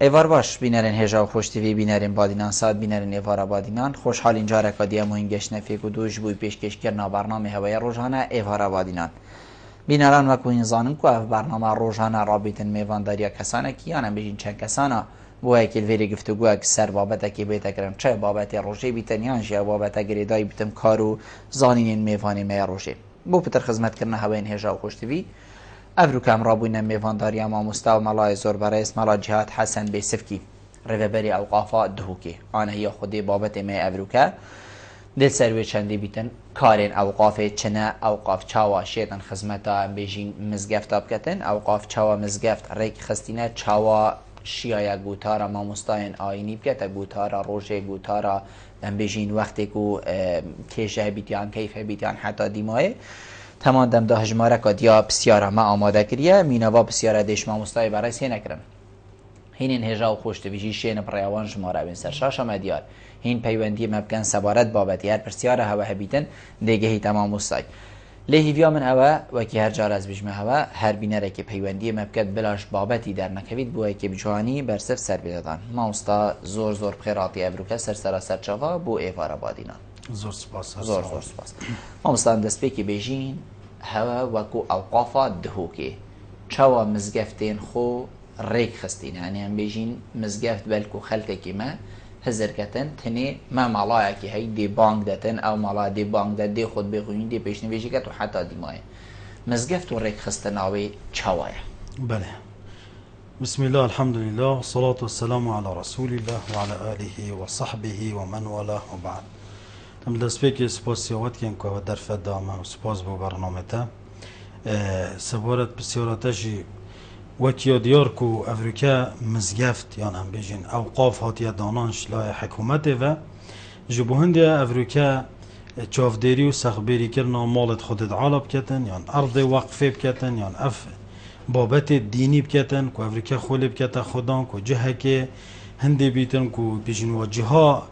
ایوار باش بینرین هجا و خوشتیوی بینرین بادینان ساد بینرین ایوارا بادینان خوشحال اینجا رکادی مهم گشت نفیق و دوش بوی پیشکش کرنا برنامه هوای روزانه ایوارا بادینان بینران وکو این زانم که اف برنامه روزانه رابطن میوانداریا کسانه که یانم بجین چند کسانه بوهای که الویری گفتگوه که سر بابتا که بیتا کرن چه بابت روژه بیتن یانش یا بابتا گریدای بیتم کارو زانین میوانی می روژه بو پتر خدمت کرنا هوای هجا و خوشتیوی افرو کم رابوین میوانداری ما مستو ملای زور برای اسمالا جهاد حسن بیسفکی روبری اوقافا دهوکی آنه یا خودی بابت می افروکه دل سروی چندی بیتن کارین اوقاف چنه اوقاف چاوا شیطان خدمتا بیجین مزگفت آبکتن اوقاف چاوا مزگفت ریک خستینه چاوا شیعه گوتارا ما مستاین آینی بکت گوتارا روژه گوتارا بیجین وقتی کو کیشه بیتیان کیف بیتیان حتی دیمایه تمام دم ده هجماره کدیا بسیاره ما آماده کریه مینوا بسیاره دیش ما مستای برای سی نکرم هین هجا و خوشت ویژی شین پریوان جماره بین سرشاش مدیار هین پیوندی مبکن سبارت بابتی هر پرسیاره هوا هبیتن دیگه هی تمام مستای لهی ویا من هوا و کی هر جار از بیشم هوا هر بینره که پیوندی مبکت بلاش بابتی در نکوید بوی که بجوانی برسف سر بیدادن ما مستا زور زور بخیراتی ابروکه سر چاوا بو ایوارا بادینان زور سپاس زور سپاس ما مستان دست بکی بیجین هوا وکو اوقافا دهوکی چاوا مزگفتین خو ریک خستین یعنی هم بیجین مزگفت بلکو خلقه کی ما هزر کتن تنی ما مالای کی هی دی بانگ دتن او مالا دی بانگ دت دی خود بخوین دی پیش نویجی کت و حتی دی مای مزگفت و ریک خستن آوی چاوای بله بسم الله الحمد لله والصلاة والسلام على رسول الله وعلى آله وصحبه ومن والاه وبعد ام دست بکی سپاسیوات کن که در فدامه و سپاس بو برنامه تا سبارت بسیارتشی وکیا دیار کو افریقا مزگفت یان هم بیجین اوقاف هاتی دانانش لای حکومت و جبهند افریقا چافدری و سخبری کرنا مالت خودت عالب کتن یان ارض وقفه بکتن یان اف بابت دینی بکتن کو افریقا خولی بکتا خودان کو جهه که هندی بیتن کو بیجین وجهها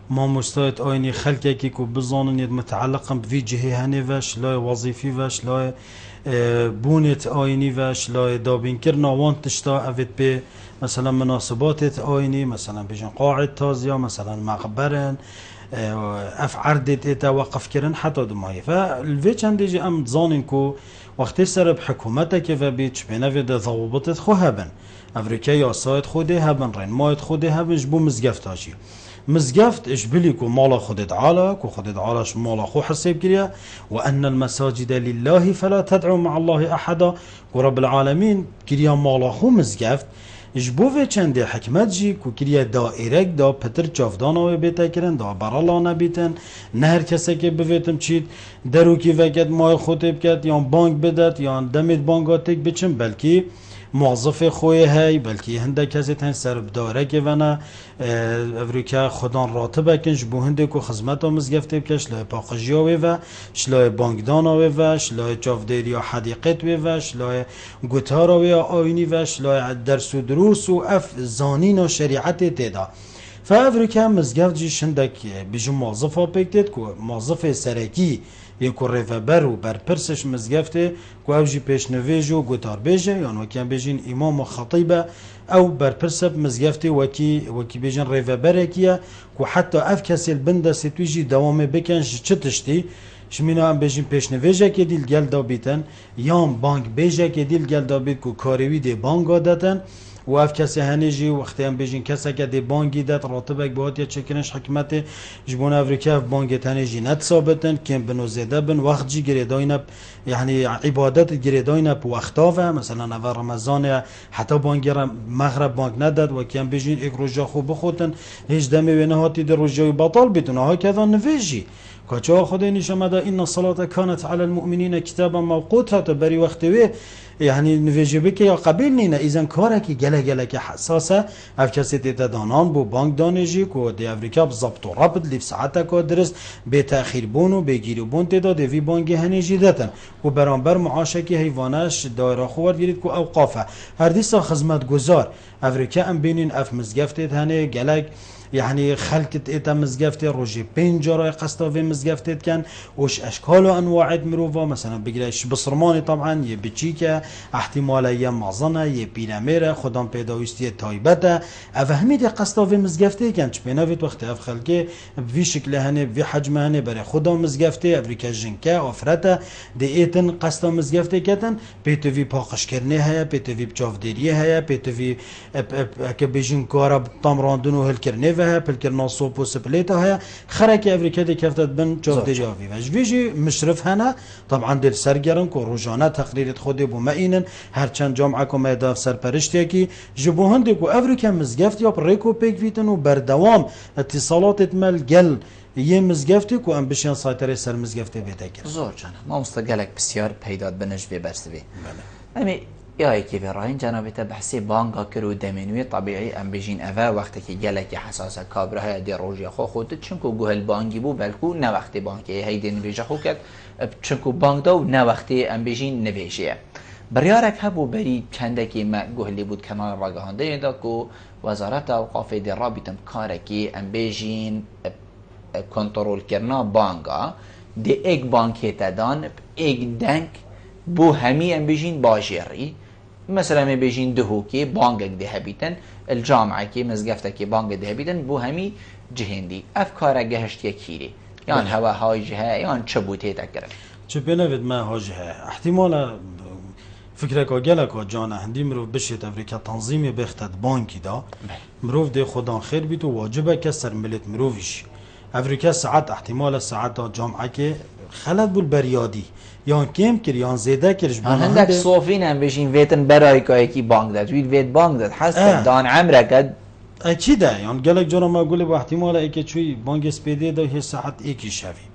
ما مستعد آینی خلقه کی کو بزانن ید متعلقا بوی جهه هنه وش لای وظیفی وش لای بونت آینی وش لای دابین کرنا وان تشتا اوید به مثلا مناسبات آینی مثلا بیجن قاعد تازیا مثلا مقبرن اف عردت ایتا وقف کرن حتی دمایی فالوی چند دیجی ام زانین کو وقتی سر بحکومتا که و بیچ بینه وید ضوابطت خو هبن افریقا یا سایت خوده هبن رین مایت خوده هبن جبو مزگفت هاشی مزگفت اجبلی کو مالا خودت عالا کو خودت عالاش مالا خو حساب کریا و ان المساجد لله فلا تدعو مع الله احدا کو رب العالمین کریا مالا خو مزگفت اجبو و چند حکمت جی کو کریا دائرک دا پتر چافدان و بیتا کرن دا برالا نبیتن نه هر کسی که بویتم چید درو کی وقت مای خطب کرد یا بانک بدد یا دمید بانکاتک بچن بلکی موظف خوی هی بلکی هنده کسی تن سربداره که ونا افریقا خودان راتبه کنش بو هنده که خدمت آموز گفته بکش لای پاقجیاوی و شلای بانکداناوی و شلای چافدری حدیقت و شلای گوتاراوی آینی و شلای درس و دروس و اف زانین و شریعت تیدا فافریقا مزگفت جی شندک بیجو موظف ها بکتید که موظف سرکی یکو رفبر و بر پرسش مزگفته که او جی پیشنویج و گوتار بیجه یعنی وکی بیجین امام و خطیبه او بر پرسب مزگفته وکی بیجین رفبره کیه که حتی اف کسی البنده ستویجی دوامه بکنش چه تشتی شمینا هم بیجین پیشنویجه که دیل گل دا بیتن یا بانک بیجه که دیل گل دا بیت که کاروی دی بانک آدتن و اف کسی هنیجی وقتی هم بیجین کسی که دی بانگی داد راتبک باید یا چکنش حکمت جبون افریقا بانگ تنیجی نت ثابتن کم بنو زده بن وقت جی گریداین یعنی عبادت گریداین په وقتاوه مثلا نو رمضان حتی بانگ مغرب بانگ نداد و کم بیجین یک روزا خوب بخوتن هیچ دمی و نهاتی در روزای بطال بیتونه ها کذا نویجی کجا خدای نشمده این الصلاة كانت على المؤمنين كتابا موقوتا بری وقتی یعنی نویجی بکی یا قبیل نینه ایزن کاره که گله که حساسه اف کسی تیتا دانان بو بانک دانجی که دی افریقا بزبط و ربط لیف ساعته که درست به تأخیر بون و به گیری بون تیتا دیوی بانکی هنیجی دتن و برانبر معاشه که حیوانش دایره خوار گیرید که اوقافه هر دیسا خدمت گذار افریقا ام بینین اف مزگفتید هنه گلک يعني خلقت إيتا مزقفتي روجي بين جراي قصتوفي مزقفتي كان وش أشكال وأنواع مروفا مثلا بقريش بصرماني طبعا يبتشيكا احتمالا يا معظنا يا بيناميرا خدام بيداويستي تايبتا أفهمي دي قصتوفي مزقفتي كان تشبينافيت وقت أف خلقي بفي شكل هني بفي حجم هني بري خدام مزقفتي أفريكا جنكا أفرتا دي إيتن قصتو مزقفتي كتن بيتوفي باقش كرني هيا بيتوفي بجاف ديري هيا بيتوفي كبيجن كارب طمراندون وهالكرنيفها بالكرنا صوبو سبليتا هيا خركي افريكا دي كفتت بن جاف ديري افي فاش فيجي مشرف هنا طبعا دير سرگرن كو روجانا تقرير خودي بو ماينن هرچند جامعه كو ميداف سرپرشتيكي جبو هندي كو افريكا مزگفت يا ريكو بيك فيتن وبردوام اتصالات مال جل یه مزگفتی که ام بشین سایتری سر مزگفتی بیده کرد. زور جانه ما مستقلک بسیار پیداد بنش بی برسوی. امی یا کی براین جنابت بحثی بانگا کرو دمینوی طبیعی ام بجین اوا وقتی که گلک حساسه کابره های دی روجی خود چونکو گوهل بانگی بو بلکو نه وقتی بانکی هیدی نویجه خو کرد چونکو بانگ دو نه وقتی ام بجین نویجه. بریارک هبو بری چندکی ما گوهلی بود کنار راگهانده دا کو وزارت اوقاف دی رابطم کارکی ام بجین کنترل کردن بانگا دی ایک بانک تدان ایک دنگ بو همی ام بيجين باجيري مثلا ما بيجين دهوكي بانك ده هبيتن الجامعه كي مزقفته كي بانك ده هبيتن بو همي جهندي افكار جهشت يكيري يعني هوا هاي جهه يعني چبوتي تكره چه بنوید ما هاجه احتمالا فکر که گلک جانا هندی مروف بشید افریقا تنظیمی بختد بانکی دا مروف ده خدا خیر بیت و واجبه که سر ملت مروفیش افریقا ساعت احتمال ساعت جامعه که خلد بول بریادی یان کم کر یان زیده کرش هندک صوفین هم بشین ویتن برای که کی بانک داد ویت بانک داد حسب دان عمره کد اكيد يعني قال لك جرى ما اقول له احتمال ايك شوي بانك سبيدي ده هي ساعه ايك شافي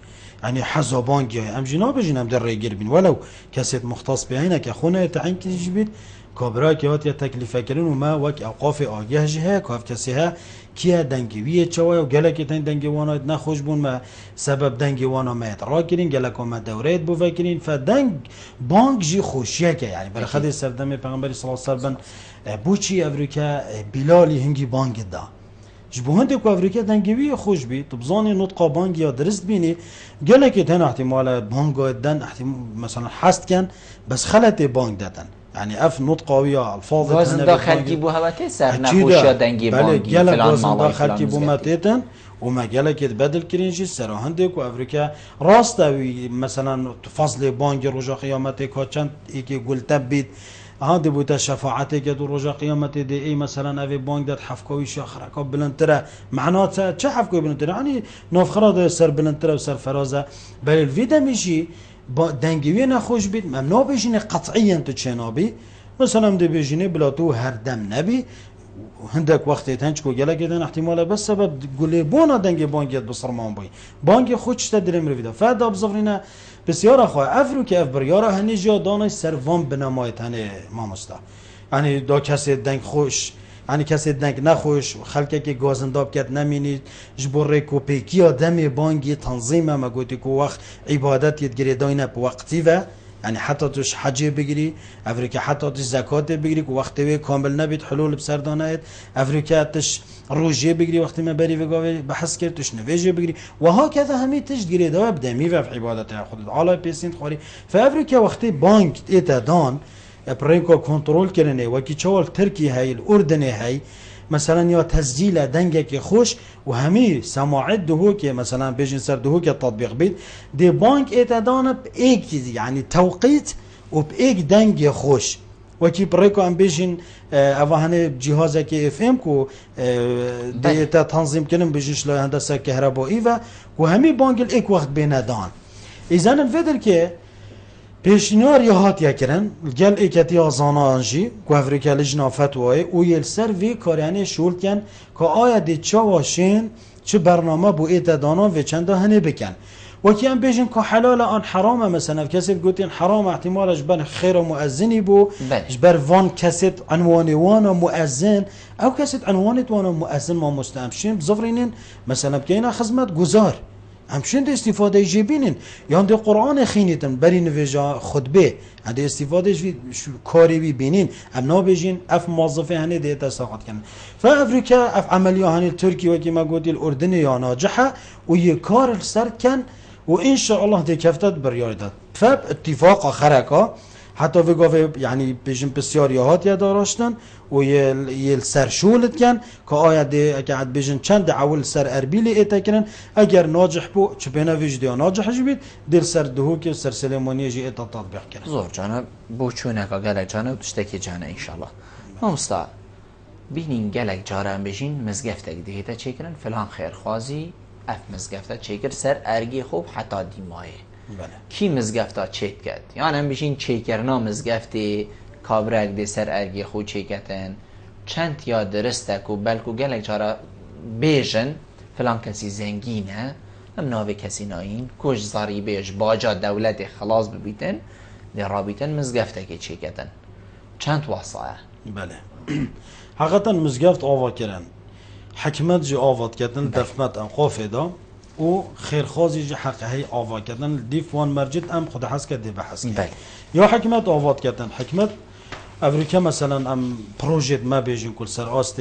يعني حزو بانك ام جناب بجنب در يقربين ولو كاسيت مختص بعينك اخونا تعين كيجبيت كابرا كيات يا تكلفه كلن وما وك اوقاف اگه جهه كاف كسيها كيا دنگويه چوا وقال لك تن دنگوانا نخوش بون ما سبب دنگوانا ما اتراكرين قال لك ما دوريت بو فاكرين فدنگ بانك جي خوشيه يعني بالخدي سردمه پیغمبر صلی الله علیه و سلم بوچی افریقا بلالی هنگی بانگ دا جبو هندی کو افریقا دنگوی خوش بی تو بزانی نطقا بانگ یا درست بینی گله که تن احتمال بانگ دادن مثلا حست کن بس خلط بانگ دادن يعني اف نطقا ويا الفاظ وزن داخل كيبو هواته سر نخوش يا دنگي بانگي فلان وزن داخل كيبو ماتيتن وما قالك يتبدل كرينجي سر هندك وافريقيا راستا مثلا فصل بانگ رجا قيامته كاچن يكي قلت بيت هادي بوتا شفاعتي كدو رجا قيامتي دي اي مثلا افي بانك دات حفكوي شاخركا بلنترا معناتها چه حفكوي بلنترا يعني نوفخرا ده سر بلنترا وسر فرازه بل الفيدا ميجي دنگوي نخوش بيت ممنوع بيجيني قطعيا تشنابي مثلا دي بيجيني بلا تو هر دم نبي هندك وقت تنچكو گله گدن احتمال بس سبب گله بونا دنگ بانگیت بسرمان بای بانگ خودش تدریم رو ویدا فدا بزفرینا بسیار خواه افرو که اف بریارا هنی جا دانش سروان بنمایت هنی مامستا یعنی دا کسی دنگ خوش یعنی کسی دنگ نخوش خلکه که گازنداب کرد نمینید جبور کوپیکی آدم بانگی تنظیم ما گوتی که وقت عبادت یدگیری داینه په وقتی و يعني حتى توش حجه بگیری افریقا حتى توش زکات بگیری که وقتی وی کامل نبید حلول بسردانه افریقا توش روجه بگیری وقتی ما بری وگاوی بحث کرد توش نویجه بگیری و ها کذا همی توش گیری دوا بدمی و عبادت خود علا پیسین خوری فافریقا وقتی بانک ایتا دان برینکو کنترل کرنه و کی چول ترکی های الاردن های مثلا یا تسجیل دنگه خوش و همی سماعت دهو که مثلا بیشین سر دهو که تطبیق بید دی بانک اتدانه ایک یعنی توقیت و ایک دنگ خوش و کی برایکو هم بیشین اوهانه جهازه که اف ام کو دی تا تنظیم کنم بیشینش لای هندسه کهربایی و همی بانک ایک وقت بیندان ایزان الفدر که پیشنهار یا هات یکرن گل ایکتی آزانانجی که افریقا لجنا فتوای او یل سر وی کاریانه شول کن که آیا دی چه واشین چه برنامه بو ایت دانا و چنده هنه بکن و که هم بیشن که حلال آن حرامه مثلا کسی بگوتین حرام احتمال اجبر خیر و مؤذنی بو اجبر وان کسی عنوانی وانا مؤذن او کسی عنوانت وانا مؤذن ما مستمشین بزفرینین مثلا بکینا خدمت گذار همچنین ده استفاده جی بینین یا ده قرآن خینیتن بری نویجا خطبه هنده استفاده کاری بی بینین ام نابجین اف موظفه هنه ده تساقط کنن فافریکا اف عملیه هنه ترکی وکی ما گوتی الاردن یا ناجحه و یه کار سر کن و ان شاء الله ده کفتت بریاری داد فب اتفاق خرکا حتی وگاه یعنی بیشتر بسیاریات یا داشتن و یه سرشولت کن که آید اگه عد بیشتر چند دعوال سر اربیلی ایتا کنن اگر ناجح بو چه بنا وجدی ناجح جبید دل سر دهو که سر سلیمانی جی ایتا تطبیق کنن. زور جانب بو چونه که گلک جانب تشتکی جانه انشالله. مامستا بینین گلک جارم بیشین مزگفته دیگه چه کنن فلان خیرخوازی اف مزگفته چه کر سر ارگی خوب حتی دیمایه. بله. کی مزگفتا چیک کرد یعنی هم بیشین چیکرنا مزگفتی کابرک دی سر ارگی خود چیکتن چند یا درسته کو بلکو گلک چارا بیجن فلان کسی زنگینه هم ناوی کسی ناین کش زاری بیش باجا دولت خلاص ببیتن دی رابیتن مزگفته که چیکتن چند واسعه بله حقیقتا مزگفت آوا کرن حکمت جی آواد کردن دفمت ام قافه دا و خیرخوازی جی حقه آوا کردن دیفوان مرجد ام خود حس کرد دی بحث کرد یا حکمت آواد کردن حکمت امریکا مثلا ام پروژه ما بیجن کل سر آست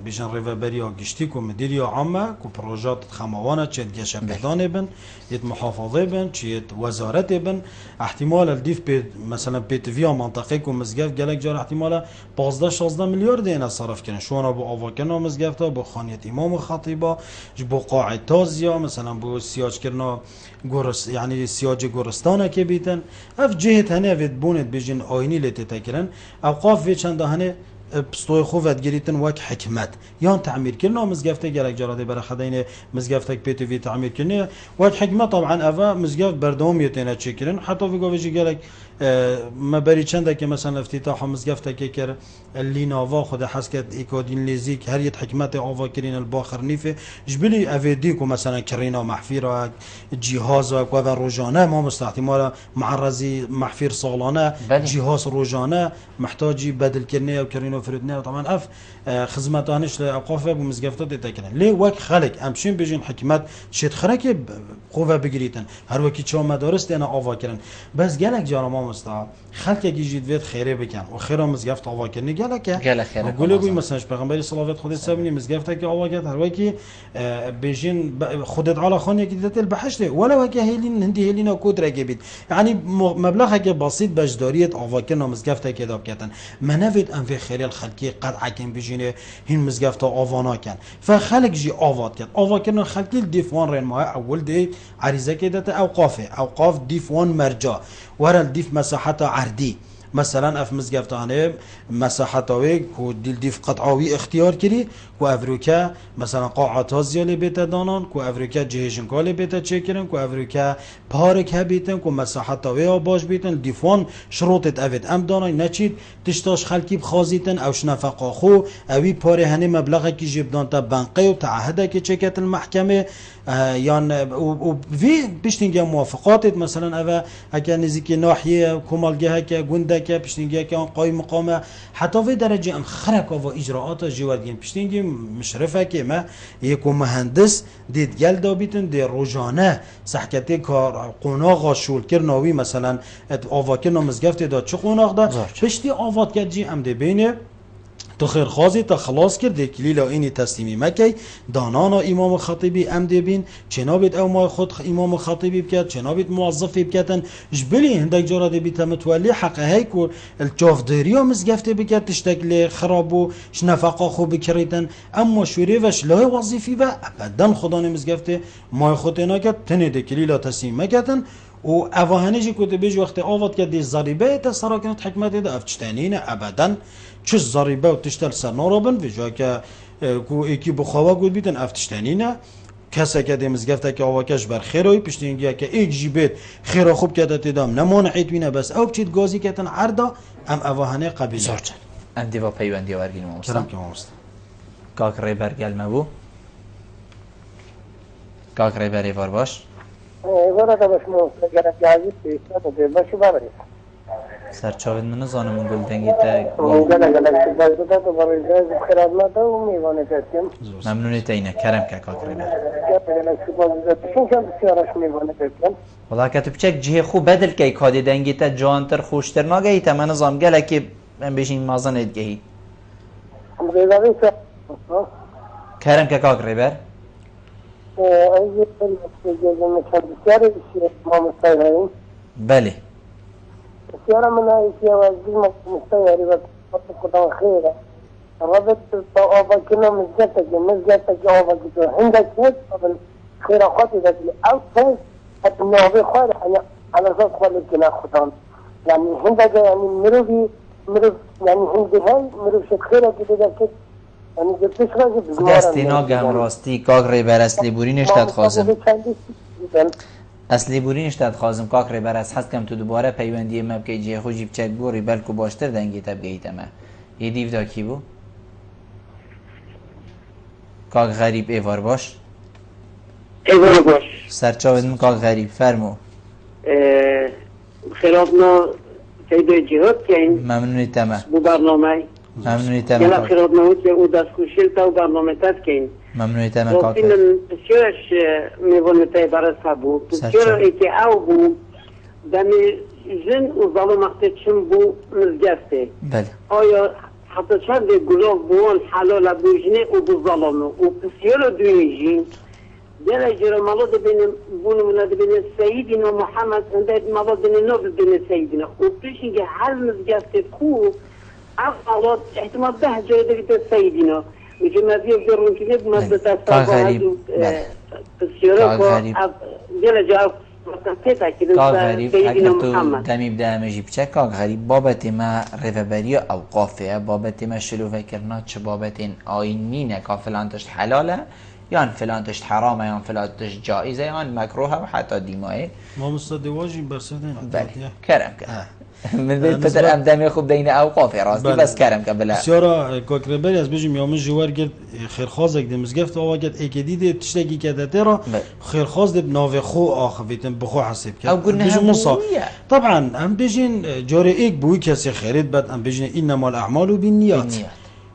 بیجن ریوبری گشتی کو مدیری عامه کو پروژات خموانه چه گشه بدانه بن یت محافظه بن چه وزارت بن احتمال الدیف به مثلا بیتویا منطقه کو مزگف گلک جار احتمال 15 16 میلیارد اینا صرف کنن شونا بو آواکنا مزگفتا بو خانیت امام خطیبا بو قاعه تازیا مثلا بو سیاج کرنا گورس یعنی سیاج گورستانه که بیتن اف جهت هنه ود بونت بیجن آینی لته تکرن اوقاف و چند هنه بستوی خوفت گریتن وک حکمت یا تعمیر کردن مزگفته گلک جراده برای خداینه مزگفته پیت وی تعمیر کردن وک حکمت طبعا اوا مزگفت بردوم یتنه چکرن حتی وی گویی گلک ما بری چنده که مثلا افتتاح مزگفته که کر لیناوا خود حس کرد اکادین لیزیک هر یت حکمت آوا کرین الباخر نیفه جبلی اویدی کو مثلا کرینا محفیرا جهاز و روزانه ما مستحتمال معرضی محفیر سالانه جهاز روزانه محتاجی بدل کردن او کرینا فردنه طبعا اف خدمتانش اوقاف و مزگفتات تکنن لی وک خلق امشین بجین حکمت شد خرک قوه بگیریتن هر وکی چه مدارس دینا آوا کردن بس گلک جارما مستا خلق کی جدید خیره بکن و خیره مزگفت آوا کردن گلک گله گوی مثلا پیغمبر صلی الله علیه و سلم مزگفت که آوا کرد هر وکی بجین خودت علی خانه کی دت البحشت ولا وکی هلین هندی هلینا کود رگبید یعنی مبلغ که بسيط بجداریت آوا کردن مزگفت که داب کردن منوید ان فی خیال خلقی قد عکن بجینه هین مزگفت آوانا کن فخلق جی آواد کرد آوا کردن خلقی دیفوان رن ما اول دی عریضه که دت اوقاف دیفوان مرجع ورا الديف مساحتها عردي مثلا اف مزگفتانه مساحتاوی کو دل دیف قطعاوی اختیار کری کو افریقا مثلا قاعات زیالی بیت دانان کو افریقا جهشن کالی بیت چکرن کو افریقا پارک هبیتن کو مساحتاوی باش بیتن دیفون شروطت افید ام دانای نچید تشتاش خلکی بخازیتن اوش نفقا خو اوی پاره هنه مبلغه کی جبدان تا بنقه و تعهده که چکت المحکمه یان و وی بشتینگه موافقاتت مثلا اوه اگر نزدیک ناحیه کمالگه که گنده که پشتینگه که آن قایم مقامه حتی وی درجه ام خرک و اجراعات جوادگین پشتینگه مشرفه که ما یک مهندس دید گل دابیتن دی روزانه صحکتی کار قوناغ شول کرناوی مثلا آواکر نامزگفت داد چه قوناغ داد پشتی آواد کرد جی ام دی بینه تو خیر خوازی تا خلاص کرد کلیلا اینی تسلیمی مکی دانانا امام خطیبی ام دی بین چنابید او ما خود امام خطیبی بکرد چنابید موظفی بکردن جبلی هندک جارا دی بیت متولی حقه های کو الجافداری و مزگفته بکرد تشتکل خراب و شنفقا خوب بکریدن اما شوری وش لای وظیفی و ابدا خدا نمزگفته ما خود نکرد تنه دی کلیلا تسلیم مکردن و اوهانجی کده بیج وقت آواد کردی زریبه تا سراکنت حکمت ده افتشتنین ابدا چه زریبه و تشتل سر نارابن و جا که کو یکی بخواه گود بیتن افتشتنینه کسی که دمزگفته که آواکش بر خیروی پشتینگیه که ایک جیبت خیرا خوب کده تدام نمانعیت بینه بس او بچید گازی کتن عردا ام اوهانه قبیل زرچن ام دیوا پیوندی ورگین مامستا کرم که مامستا کاک ریبر گل مبو کاک ریبر ایوار باش ولا ده بس مو جرت جاهز في استاذ بس ما سرچاوید من زانم گل دنگی تا ممنونی تینه کرم که کاک ریبر والله که تو بچک جه خوب بدل که کادی دنگی تا جوانتر خوشتر ناگهی تا من نظام گله که من بشین مازن ادگهی کرم که کاک ریبر بله بسیار من ایشیا و عزیز مستعاری و خدا خیره رابط با آبا کنه مزگته که آبا که هنده که خیره خواهی دادی او تایز حتی نوابه خواهی على اساس خواهی کنه خدا یعنی هنده که یعنی مروفی یعنی هنده های مروف شد خیره که دیده که یعنی جبتش خواهی بزمارم دستینا گم راستی کاک ریبر اصلی بوری نشتد خوازم اصلی بوری نشتد خوازم کاک ریبر از حد کم تو دوباره پیوندی مبکی جه خوشی بچک بوری بلکو باشتر دنگی تب گیت ما یه دیو دا کی بو؟ کاک غریب ایوار باش ایوار باش سرچاوید من کاک غریب فرمو خیراتنا تیده جهاد کن ممنونی تمه بو برنامه ممنونی تمه یلا کاک خیراتنا هود که او دست خوشیل تا و برنامه تد کن ممنونی تمه کاک راستی من بسیارش میوانه تای برسه بود بسیار ایتی او بود دمی جن و ظلم اختی چم بو مزگفته بله آیا حتی چند گلاب بوان حلال بوجنه و بو ظلمه و بسیار دوی جین دل جرا مالاد بین بون ولاد بین سیدنا محمد انداد مالاد بین نو بین سیدنا و پیشین که هر مزگفته کو افضل احتمال ده جای دیگه سیدنا میگه مزید درون که نید مزد کاک غریب بسیار کو دل جا کاک غریب اگر تو دمی بده مجیب چه کاک غریب بابت ما رفبری اوقافه بابت ما شلوه کرنا چه بابت این آینینه که فلان تشت حلاله یا فلان تشت حرامه یا فلان تشت جائزه یا مکروه و حتی دیمایه ما مستدواجی برسدین بله کرم که من بیت پتر ام دمی خوب دین اوقافه راستی بس کرم که بلا بسیارا کاک ریبری از بجیم یا من جوار گرد خیرخوازک دی مزگفت آوا گرد ایکی دی تشتگی کده تیرا خیرخواز دی بناوی خو آخویتن بخو حسیب کرد او گنه همونیه طبعا ام بجین جاره ایک بوی کسی خیرید بد ام بجین اینما الاعمال بالنیات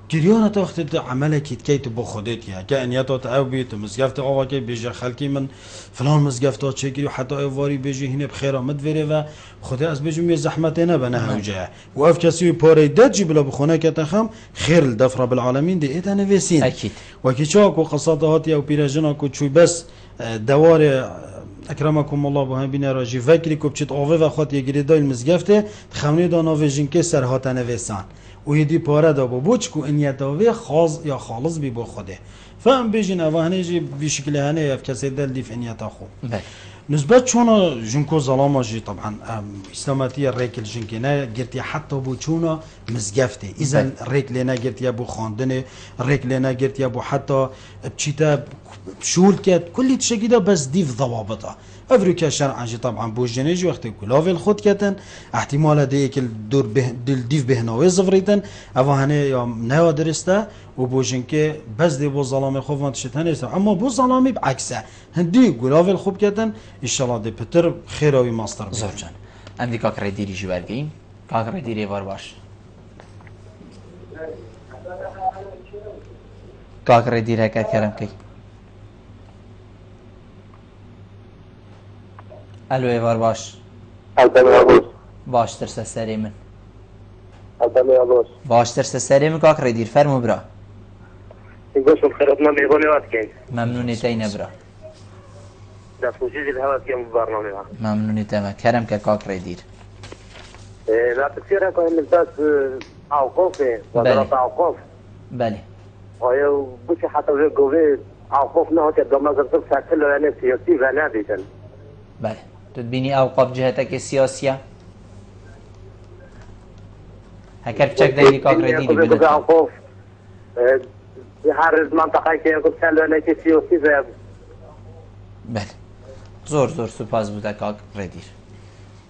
گریانه تا وقت عمله کیت کیت با خودت یا که انیاتات او بیت مزگفت آوا که بیجه خلکی من فلان مزگفت چه گیری حتی اواری بیجه هینه بخیر آمد وره و خدا از بیجم یه زحمت نه بنه هوجه و اف کسی پاره داد جی بلا بخونه که تخم خیر الدفر بالعالمین دی ایت نویسین اکید و کی چاک و قصات او پیرجنا کو چوی بس دوار اکرمکم الله با هم بینه راجی فکری کو بچت آوه و خاط یه گیری دای مزگفته خمنی دانا وجین که سر هات نویسان و یدی پاره دا بوچ کو انیتاوی خاص یا خالص بی بو خوده فهم بیجن اوهنه جی بی شکل هنه اف کسی دل دیف انیتا خو نسبت چونا جنكو ظلامة جي طبعا اسلاماتية الريك الجنكينا قرتي حتى بو چونا مزقفتي اذا الريك لنا قرتي ابو خاندني الريك لنا قرتي ابو حتى بشيتا بشول كات كل تشي كده بس ديف ضوابطها افريكا شرعا جي طبعا بو جنيجي وقت كلافي الخود كاتن احتمال ديك الدور ديف بهناوي زفريتن اوا هنه يا نوا درسته و بو جنكي بس دي بو ظلامي خوفان تشتن اما بو ظلامي بعكسه هندي كلافي الخوب كاتن ان شاء الله دي بتر خيروي ماستر زوجان عندي كاكري ديري جوالجين كاكري ديري وارباش كاكري ديري كرم كي الو ایوار باش باشتر سسری من باشتر سسری من کاکر دیر فرمو برا گوش خیراتنا میبانی وقت کن ممنونی تین برا دست خوشی الهوات کن برنامه ممنونی تمام کرم که کاکر دیر لا تفسيرها كان ممتاز اوقافه وزارة اوقاف بله آیا بچه حتی وی گوه اوقاف نه که دو مزرسل سکل و سیاسی و ندیدن بله تو تبینی اوقاف جهتك سیاسیه هكر بچك دنگی کاکر دیری بدن اوقاف هر منطقه که گفت سلوانه که سیاسی و بله زور زور سپاس بوده کاکر دیر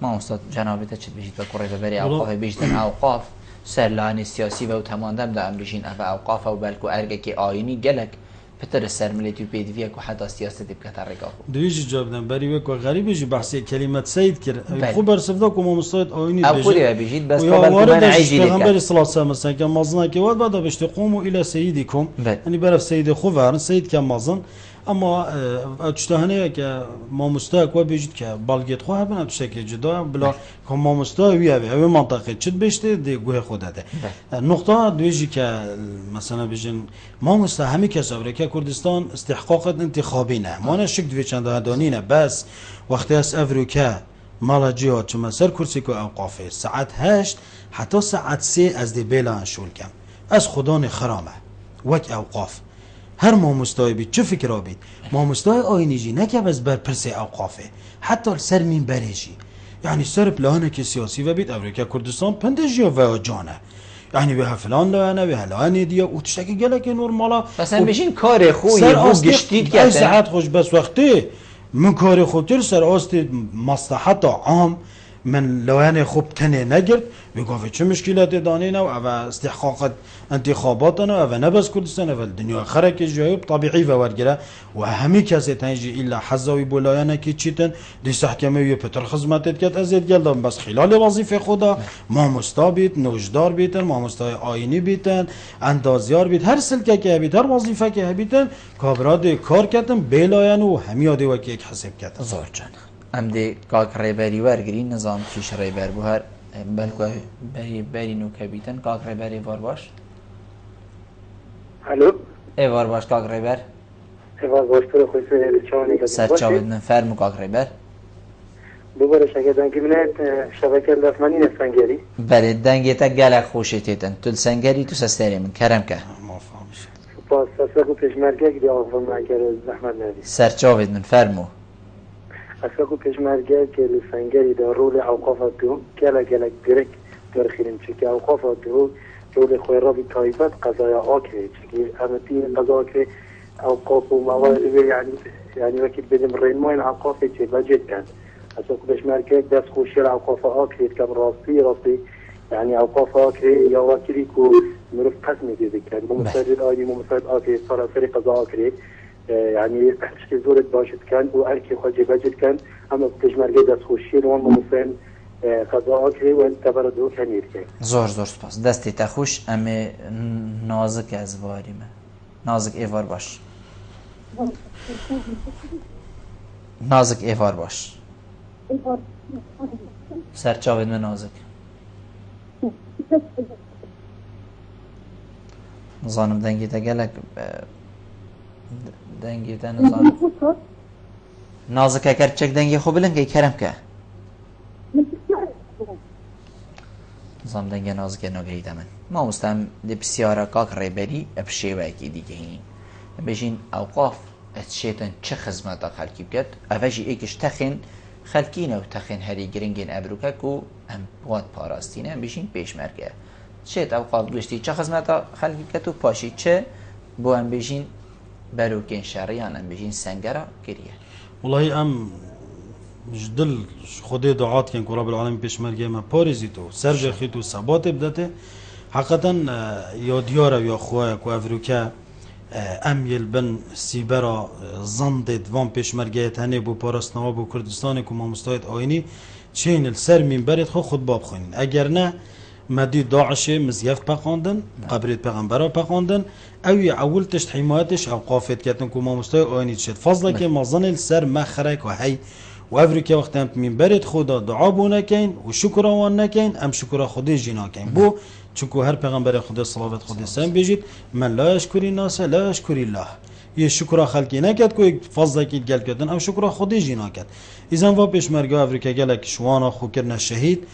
ما استاد جنابته چه بيجيت بكره ببري اوقاف بيجتن اوقاف سرلاني سياسي و تماندم دا ام بيجين اف اوقاف و بلکو ارگه که آینی گلک پتر سرملیتی و پیدویه که حتی سیاست بکت رگاه دویجی جواب دادم برای وک و غریبی جی بحثی کلمت سید کرد بله. خوب برسفدا که ما مستعد آینی او بجید خوری بجید بس و قبل وارد كمان عيجي پیغمبر لك صلی الله علیه و مثلا که مازن که واد بعد بهش قوموا الى سیدکم بله. یعنی برف سید خو ورن سید که مازن اما اجتهانه که ما مستاق و بجید که بالگیت خو هبن اتش که جدا بلا که ما مستاق ویا به منطقه چت بشته دی گوه خود ده نقطه دویجی که مثلا بجن ما مستاق همی که صبره که کردستان استحقاق انتخابی نه ما نشک دوی چند هدانی نه بس وقتی از افریقا مالا جهات چما سر کرسی که اوقافه ساعت 8 حتی ساعت 3 از دی بیلان شول کم از خدان خرامه وک اوقاف هر ما مستایبی چه فکر آبید ما مستای آینی جی نکه بس بر پرس اوقافه حتی سر مین برشی یعنی سر پلانه که سیاسی و بید افریقا کردستان پندجی و جانه یعنی به فلان لانه به هلانه دیا او تشکی گله که نورمالا مثلا بشین کار خوی سر بو گشتید که که ساعت خوش بس وقتی من کار خودتر سر آستی مصلحت عام من لوانه خوب تنه نگرد بگوه چه مشکلات دانه نو او استحقاقات انتخابات نو او نبس کردستان او دنیا خره که جایب طبیعی و ورگره و همی کسی تنجی ایلا حزاوی بولایانه که چیتن دی سحکمه وی پتر خزمتت کت ازید گلدن بس خلال وظیفه خدا ما مستا بیت نوشدار بیتن ما مستای آینی بیتن اندازیار بیت هر سلکه که بیت هر وظیفه که بیتن کابراد کار کتن بیلاین و همی آده وکی یک حسب کتن زور جان ام دی کاک ریبری ورگری نظام کیش ریبر بو هر بلکه بری نو کبیتن کاک ریبری وار باش الو ای وار باش کاک ریبر ایوان باشتر خوش چانی سر چاود من فرمو کاک ریبر دوباره شاگردان که منت شبکه لفمانی نفنگری بله دنگی تا گلک خوشی تیتن تو سنگری تو سستری من کرم که ما فهمش باز سسکو پیشمرگه که آقا مرگر زحمت ندی سر چاود من فرمو اسکو پیشمرگه که لسنگری در رول اوقافاتو گلک گرک در خیرم چی که اوقافاتو رول خوی رابی تایبت قضایا آکره چی که امتی قضا آکره اوقاف و موارد یعنی وکی بدم رینماین اوقافی چی بجد کن اسکو پیشمرگه دست خوشی اوقاف آکره کم راستی يعني اوقاف آکره یا وکیلی کو مروف قسمی دیده کن ممسدد آینی ممسدد آکره سراسری قضا آکره يعني تشكيل زورت باشد كان وأركي خواجه بجد كان أما بتجمرجي دست خوشين وان ممثل قضاء أكري وانت بردو كان يركي زور سپاس دستی تا خوش امی نازک از واری من نازک ایوار باش نازک ایوار باش سر چاوید من نازک نظانم دنگی تا گلک دنگی تا نظانم نازک اکر چک دنگی خوب بلنگی کرم که نظام دنگی نازک نگهیده من ما مستم دی بسیاره کاک ریبری ابشیوه اکی دیگه هین بجین اوقاف اتشیتن چه خزمتا خلکی بکد اوشی ایکش تخین خلکینه و تخین هری گرنگین ابروکه که هم بواد پاراستینه بجین پیش مرگه چه اوقاف دوشتی چه خزمتا خلکی بکد و پاشی چه بو هم بجین بروکین شریان هم بجین سنگره گریه والله ام جدل خدای دعات کن که رب العالمین پیش مرگه ما پارزی تو سر بخی تو ثبات بدته حقیقتا یا دیاره یا خواه که افریقا امیل بن سیبرا زندد وان پیش مرگه تنه بو پارستنوا بو کردستان که ما مستعد آینی چین السر من برد خود باب خونین اگر نه مدی داعش مزیف پخاندن قبرت پیغمبرا پخاندن اوی اول تشت حمایتش اوقافت کردن که ما مستعد آینی شد فضل که مازن السر مخرک و هی و افریقا وقت هم من برد خدا دعا بو نکین و شکر آوان نکین ام شکر خودی جی نکین بو چونکه هر پیغمبر خدا صلوات خدا سلام بجید من لا اشکری الناس لا اشکری الله یه شکر خلقی نکرد که فضل کی گل کردن ام شکر خودی جی نکرد ایزن و پیش مرگا افریقا گله که شوانا خو کرن شهید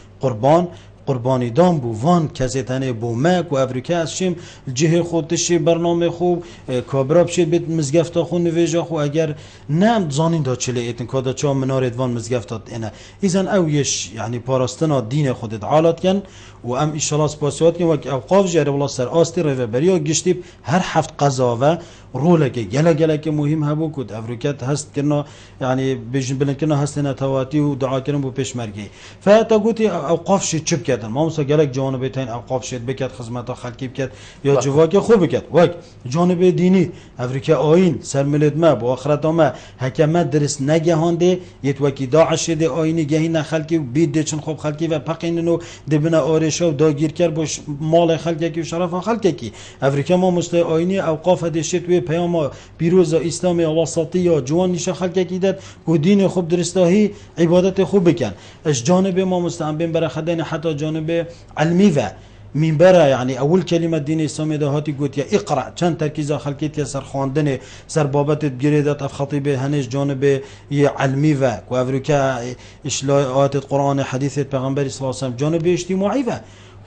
قربانی دام بو وان کسی تنه بو مک و افریقا از شیم جه خودشی برنامه خوب کابراب شید بیت مزگفتا خو نویجا خو اگر نم زانین دا چله ایتن کادا چا منار ادوان مزگفتا اینه ایزن اویش یعنی پاراستنا دین خودت عالات کن و ام ایشالا سپاسیات کن و اوقاف جره والله سر آستی رو بریا گشتیب هر هفت قضاوه روله که گله که مهم هبو کد افریقا هست کنا یعنی بیشتر بلند کنا هست نتواتی و دعا کردن بو پیش مرگی فتا گوتی اوقاف شی چپ کردن ما مثلا گلک جانب تین اوقاف شد بکرد خدمت خلقی بکرد یا جواک خوب بکرد وک جانب دینی افریقا آین سر ملت ما با آخرت ما حکمت درست نگهانده یت وکی داعش ده آینی گهین خلقی بید چن خوب خلقی و پقینو دبنا آرشا و داگیر کرد باش مال خلقی کی و شرف خلقی کی افریقا ما مست آینی اوقاف دشت و پیام پیروز اسلام وسطی یا جوان نشه خلقی کی داد کو دین خوب درستاهی عبادت خوب بکن اش جانب ما مستعمبین برای خدین حتی جانب علمی و منبره يعني اول كلمه دين الاسلامي ده هاتي قلت يا اقرا كان تركيز خلقيت يا سر خواندنه سر بابت جريدات اف خطيبه هنش جانب علمي و افريكا اشلاءات القران حديث پیغمبر صلى الله عليه وسلم جانب اجتماعي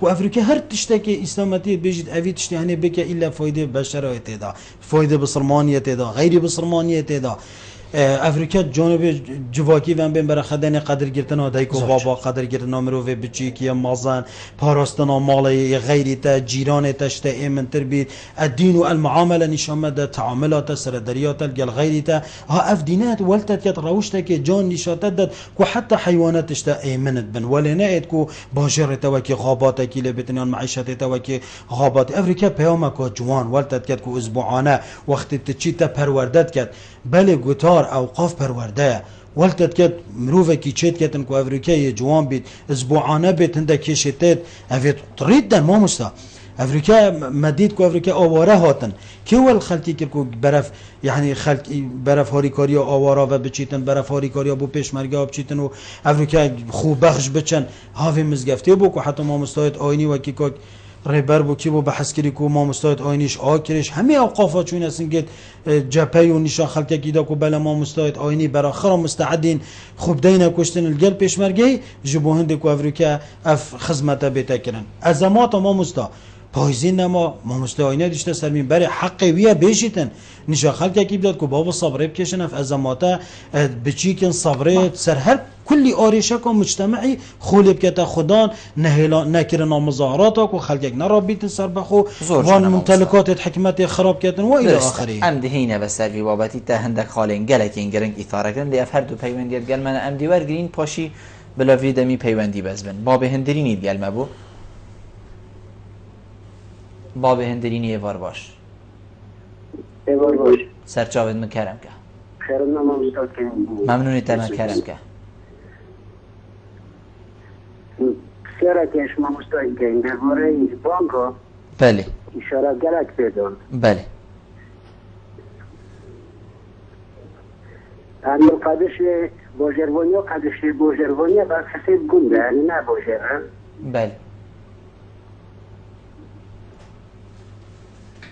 و افريكا هر تشتكي اسلامتي بيجد افي تشتي هني بك الا فايده بشريت ده فايده بصرمانيت ده غير بصرمانيت ده افریقا جانب جواکی و بین برای خدای قدر گرفتن دایکو بابا قدر گرفتن مروه بچی که مازن پاراستنا مالی غیری تا جیران تشت ایمن تربیت الدین و المعامله نشان مده تعاملات سر دریات الگل غیری تا ها افدینات ولتت که روشت که جان نشات داد کو حتی حیوانات تشت ایمنت بن ولنایت کو باجر تو که غابات کی لبتنان معیشت تو که غابات افریقا پیام کو جوان ولتت که کو اسبوعانه وقت تچی تا پروردت کرد بله گوتار اوقاف پرورده ولتت کت مروفه کی چت کتن کو افریقای جوان بید اسبوعانه بید هنده کشتت افید طرید دن ما مستا افریقا مدید کو افریقا آواره هاتن که ول خلقی که کو برف یعنی خلق برف هاریکاریا آوارا و بچیتن برف هاریکاریا بو پیشمرگه ها بچیتن و افریقا خوب بخش بچن هاوی مزگفته بو که حتی ما مستایت آینی و کی که رهبر بو کی بو بحث کری کو ما مستعد آینیش آکرش همه اوقافا چون هستن که جپی و نشان خلق کیدا کو بلا ما مستعد آینی برای آخر مستعدین خوب دینا کشتن الگل پیشمرگی جبو هند کو افریقا اف خدمت بتکرن ازمات ما مستا پایزین ما مستعد آینه داشته سرمین برای حق ویا بیشتن نشان خلق کی بداد کو بابا صبر بکشن اف ازمات بچیکن صبر سر هر كل آريشك مجتمعي خولب كتا خدان نكرنا مظاهراتك وخلقك نرى بيت سربخو وان ممتلكات الحكمات خراب كتن والى اخره ام دهينا بس في بابتي تا هندك خالين گلكين گرنگ اثاره كرن لي افهر دو پیوندی گل من ام دیور گرین پاشي بلا ویدمی پیوندی بزبن باب هندرینی گل مبو باب هندرینی ایوار باش ایوار باش سرچاوت مکرم که خیرم نمام استاد کنیم ممنونی تمام کرم که سیاره که شما مستعد کنیم درباره بانک بله اشاره گلک پیدان بله همین قدش باجروانی و قدش باجروانی بر حساب گنده یعنی نه باجر بله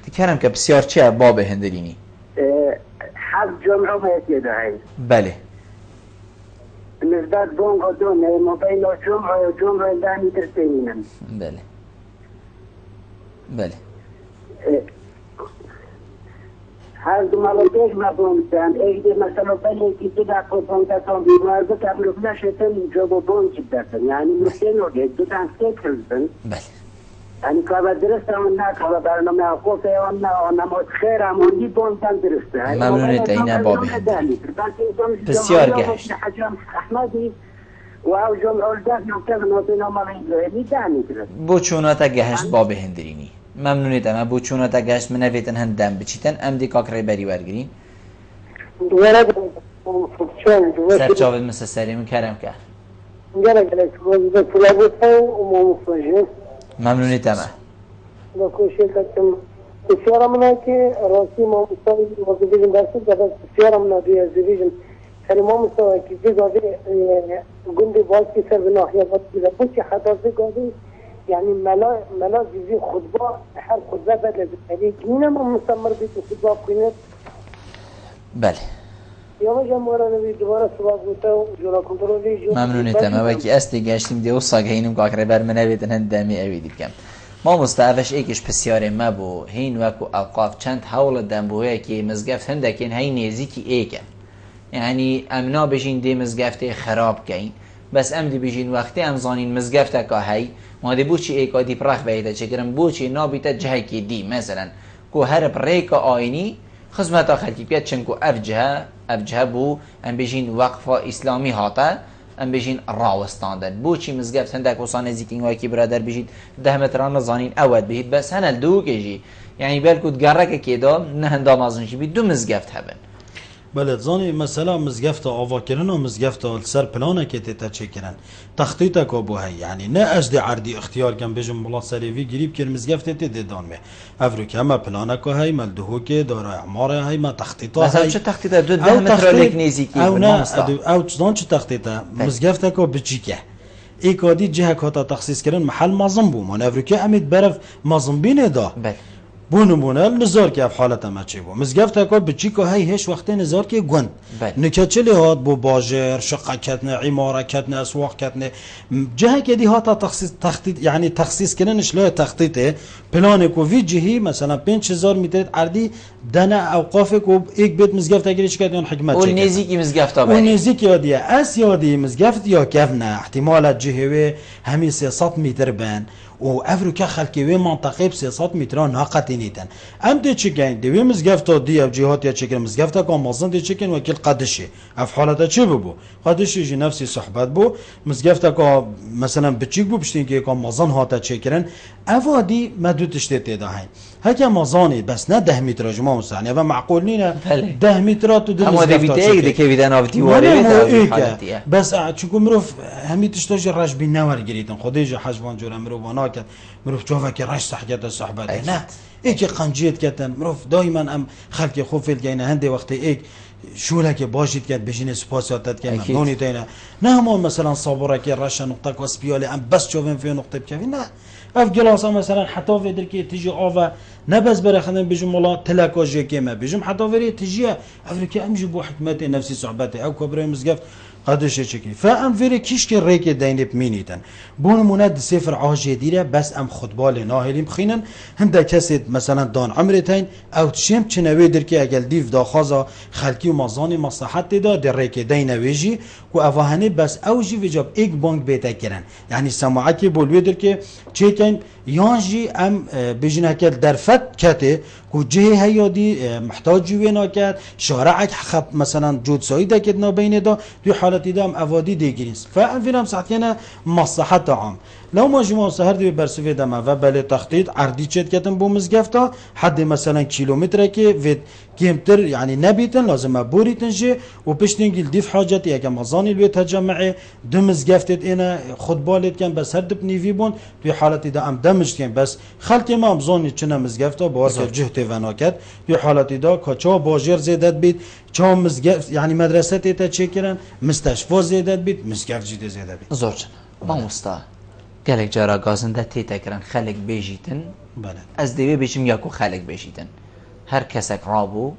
تکرم که بسیار چیه باب هندرینی حق جمعه باید دهیم بله نسبت بانک دونه ما بین جمعه ده میتر تینیم بله بله هر دو مالکش ما بانکتن ایده مثلا بله که دو دقیقه بانکتان بیمار بود تبلیغ نشتن اینجا با بانک دستن یعنی مثل نوگه دو دنسته کردن بله یعنی که درست همون نه که برنامه خوفه هم نه نماز خیر هموندی بانکتن درسته ممنونیت اینه بابی بسیار گهشت حجم احمدی و او جمعه الدف نمتر نوتینا مالین دانی درست بو چوناتا گهشت باب هندرینی ممنونیت اما بو چوناتا گهشت منویتن هندم بچیتن ام دی کاکره بری ورگرین سرچاوه مثل سریم کرم که ممنونیت اما بسیار منه که راستی ما مستوی وزیدیم درسته جدا بسیار منه دوی از دیویژن یعنی ما مستوی که بگاده گنده باز که سر به ناحیه باز که بود که حتی بگاده یعنی ملا جزی خطبه هر خطبه بدل بسیاری گینه ما مستمر بید خطبه کنید بله یا ما جمعه نبی دوباره سباق بوده و جورا کنترولی ممنونیت اما وکی استی گشتیم دیو ساگه اینم کاکره بر منویتن هندمی اویدی بکم ما مستعفش ایکش پسیار ما بو هین وکو اوقاف چند حول دنبوه که مزگفت هندکین هی نیزی که ایکن یعنی امنا بجین دی مزگفت خراب کین بس ام دی بجین وقتی امزانین مزگفت که هی ما دی بوچی ایکا دی پرخ بایده چکرم بوچی نابیتا جهی که دی مثلا کو هر پریک آینی خدمت خلقی بیاد چنکو افجه بو ام بجین وقفه اسلامی هاته ام بجین راوستاندن بوچی مزگفت هندک وصان نزیکین واکی برادر بجید 10 متران زانین اود بهید بس هنل دو کجی یعنی بالکود گرک کیدا نه هندا مازنشی بید دو مزگفت هبن بله زانی مثلا مزگفت آوا کردن و مزگفت سر پلانه که تیتا چه کردن تخطیط که بو هی یعنی نه اجد عردی اختیار کن بجم بلا سریوی گریب کرد مزگفت تی دان می افرو که همه پلانه که هی ملدهو که داره اعماره هی ما تخطیطا مثلا چه تخطیطه دو 10 متر لک نزیکی او نه او چون چه تخطیطه مزگفت که بچیکه ای کادی جه کاتا تخصیص کردن محل مازن بو من افرو که امید برف مازن بینه دا بونمونه نزار که اف حالت ما چی بو مزگفت اکو بچی که هی هیچ وقت نزار که گوند نکچلی هات بو باجر شقه کتنه عماره کتنه اسواق کتنه جهه که دی هاتا تخطیط یعنی تخصیص کردنش لای تخطیطه پلان کو وی جهی مثلا 5000 متر عرضی دنا اوقاف کو یک بیت مزگفت اگریش کردن حکمت اون نزیکی مزگفت ها اون نزیک یادیه اس یادی مزگفت یا کفنه احتمال جهوی همین 300 متر بن و افرو که خلکی وی منطقه 300 متر ناقتی نیتن ام دی چیکن دی مزگفت دی اف جهات یا چیکن مزگفت کا مازن دی چیکن وکیل قدشه اف حالتا چی بو قدشه جی نفسی صحبت بو مزگفت کا مثلا بچیک بو پشتین که کا مازن هاتا چیکن افادی مدود اشته داهین هکه مازانی بس نه 10 متر جمع مثلا و معقول نینه 10 متر تو دو مزگفت دی که ویدن اف دیواره بس چون مروف همیت اشتاج رش بین نور گریتن خودی حجبان جور مروف وانا کرد مروف جوفا که رش صحبت صحبت نه ایک قنجیت کردن مروف دائما ام خلق خوف الگینه هنده وقت ایک شوله که باشید کرد بشین سپاسیاتت که ممنونی تینه نه همون مثلا صابره که رش نقطه کاسپیالی ام بس چوبن فی نقطه بکوی نه اف گلاس مثلا حتی ویدر که تیجی آوا نبز برای خدم بجم ولا تلاکاجی که ما بجم حتی وری تیجی افری که امجی بو حکمت نفسی صحبت او کبره مزگفت قدش چکی فام فری کیش که ریک دینب مینیتن بون موند سفر عاجی دیره بس ام خطبال ناهلیم خینن هنده کسی مثلا دان عمرتین او تشیم چنوی در که اگل دیف داخازا خلکی و مازانی مصلحت دا در ریک دینویجی و اوهنه بس اوجی وجاب ایک بانک بیتا کرن یعنی سماعتی بولوی در که چیکن یانجی ام بجنه که درفت کته و جه هیادی محتاج جوی ناکد شارع خط مثلا جود سایده کد نابینه دا دو حالتی دام اوادی دیگریست فهم فیلم ساعتینا مصلحت عام لو ما جمع سهر دی برسوی دم و بله تخطیط عردی چت کتن بو مزگفتا حد مثلا کیلومتر که وید کمتر یعنی نبیتن لازم بوریتن جه و پشتین گل دیف حاجتی اگه مزانی الوی تجمعه دو مزگفتت اینا خود بالت کن بس هر دب نیوی بون توی حالتی دا ام دمش کن بس خلقی ما امزانی چنه مزگفتا بار که جهت وناکت توی حالتی دا که چا باجر زیدت بید چا مزگفت یعنی مدرسه تیتا چه کرن مستشفا زیدت بید مزگفت جیده زیده بید زور چنه با مستا گلک جارا گازنده تیتا کرن خلق بیجیتن از دیوی بیشم یاکو خلق بیجیتن هر کسک رابو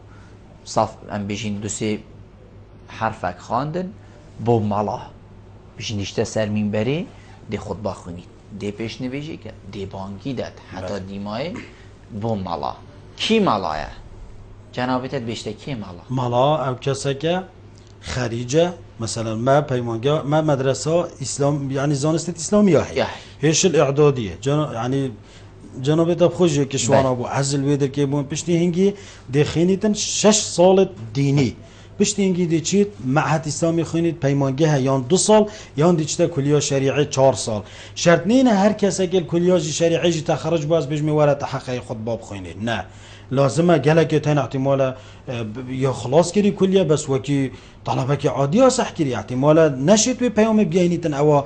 صف ام بیشین دو سه حرفک خواندن بو مالا بیشین اشته سر منبری دی خطبه خونید دی پیش نویجی که دی بانگی داد حتی دیمای بو مالا کی مالایه جنابیتت بیشته کی مالا مالا او کسک خریجه مثلا ما پیمانگا ما مدرسه اسلام یعنی زانست اسلامی هیش الاعدادیه یعنی جناب تا خوشی که شوانا بو عزل ویدر که بون پشتی هنگی دی خینیتن 6 سال دینی پشتی هنگی دی چیت معهد اسلامی خینید پیمانگه یان 2 سال یان دی چتا کلیه شریعه 4 سال شرط نینه هر کسی که کلیه شریعه جی تخرج باز بجمی وره تحقیق خود باب خینید نه لازمه گلک تن احتمال یا خلاص کری کلیه بس وکی طلبه که عادی صح کری احتمال نشید و پیام بیاینیتن او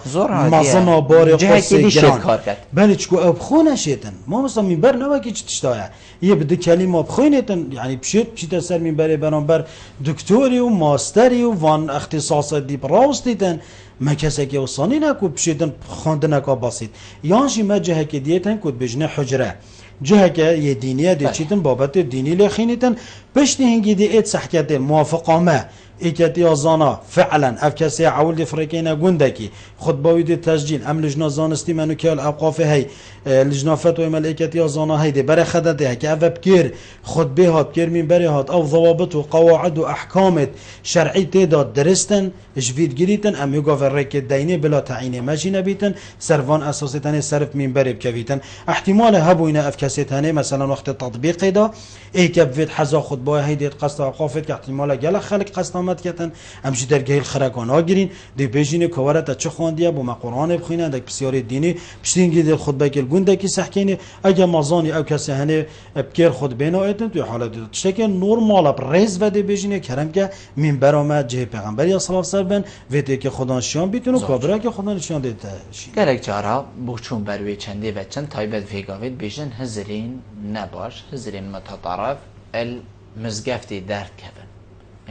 مازنا بار قصه گران بله چکو اب خو نشیتن ما مثلا منبر نوکی چی تشتایه یه بده کلمه اب خوینیتن یعنی بشید چی تسر منبر برانبر دکتوری و ماستری و وان اختصاص دیپ راوستیتن ما کسی که وصانی نکو بشیدن خواندن که بسیط یانشی ما جهه که دیتن کد بجنه حجره جهه که یه دینیه دی چیتن بابت دینی لخینیتن پشتی هنگی دی ایت سحکت موافقامه ایکتی آزانا فعلا اف کسی عول دی فرکینا گندکی خود باوید تسجیل ام لجنا زانستی منو که الاوقاف هی لجنا فتوی مل ایکتی آزانا هی دی بره خدده که اف بکر خود بهات کر من بره هات او ضوابط و قواعد و احکامت شرعی تیداد درستن جوید گریتن ام یوگا فرکت دینی بلا تعیین مجی نبیتن سروان اساسی تنی صرف من بره بکویتن احتمال هبوینا اف کسی تنی مثلا وقت تطبیق دا ای که بفید حزا خود باید هی دید قصد اوقافت که احتمال گل خلق قصد حکومت کردن امشی درگاه خرکان ها گیرین دی بیجین کوارت چه خواندیه با ما قرآن بخوینن دک بسیار دینی پشتینگی دل خود بکل گونده کی سحکینه اگه مازانی او کسی هنه بکر خود بینایتن تو حالت تشکه نورمال پرز و دی بیجین کرم که منبر ما جه پیغمبری صلی الله علیه و سلم ویته که خدا نشان بیتونو کابرا که خدا نشان دیده گلک جارا بوچون بروی چنده و چند تایبت فیگاوید بیجن هزرین نباش هزرین متطرف المزگفتی درد کبن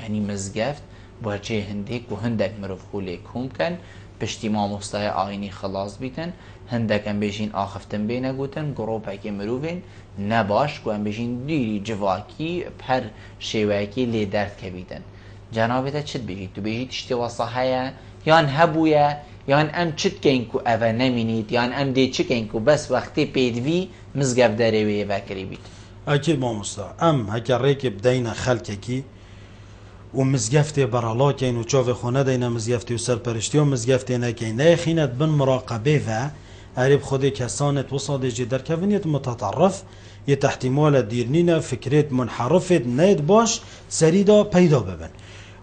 یعنی مزگفت با چه هندیک و هندک مروف خوله کوم کن پشتی ما مستای آینی خلاص بیتن هندک ام بیشین آخفتن بینه گوتن گروپه که مروفین نباش و ام بیشین دیری جواکی پر شیوکی لی درد کبیدن جنابیت چید بیجید؟ تو بیجید اشتی وصحایه یان هبویه یان ام چید که اینکو اوه نمینید یان ام دی چید که اینکو بس وقتی پیدوی مزگف دارویه وکری بید اكيد ما مستا ام هكا ريك بدينا خلككي ومزگفت برالا كاين وشوف خونه دينا مزگفت وسرپرشتي ومزگفت نكاين ناخينت بن مراقبه و قريب خودي كسانت وصادجي در كونيت متطرف يتحتمال ديرنينا فكرت منحرفت نيد باش سريدا پیدا ببن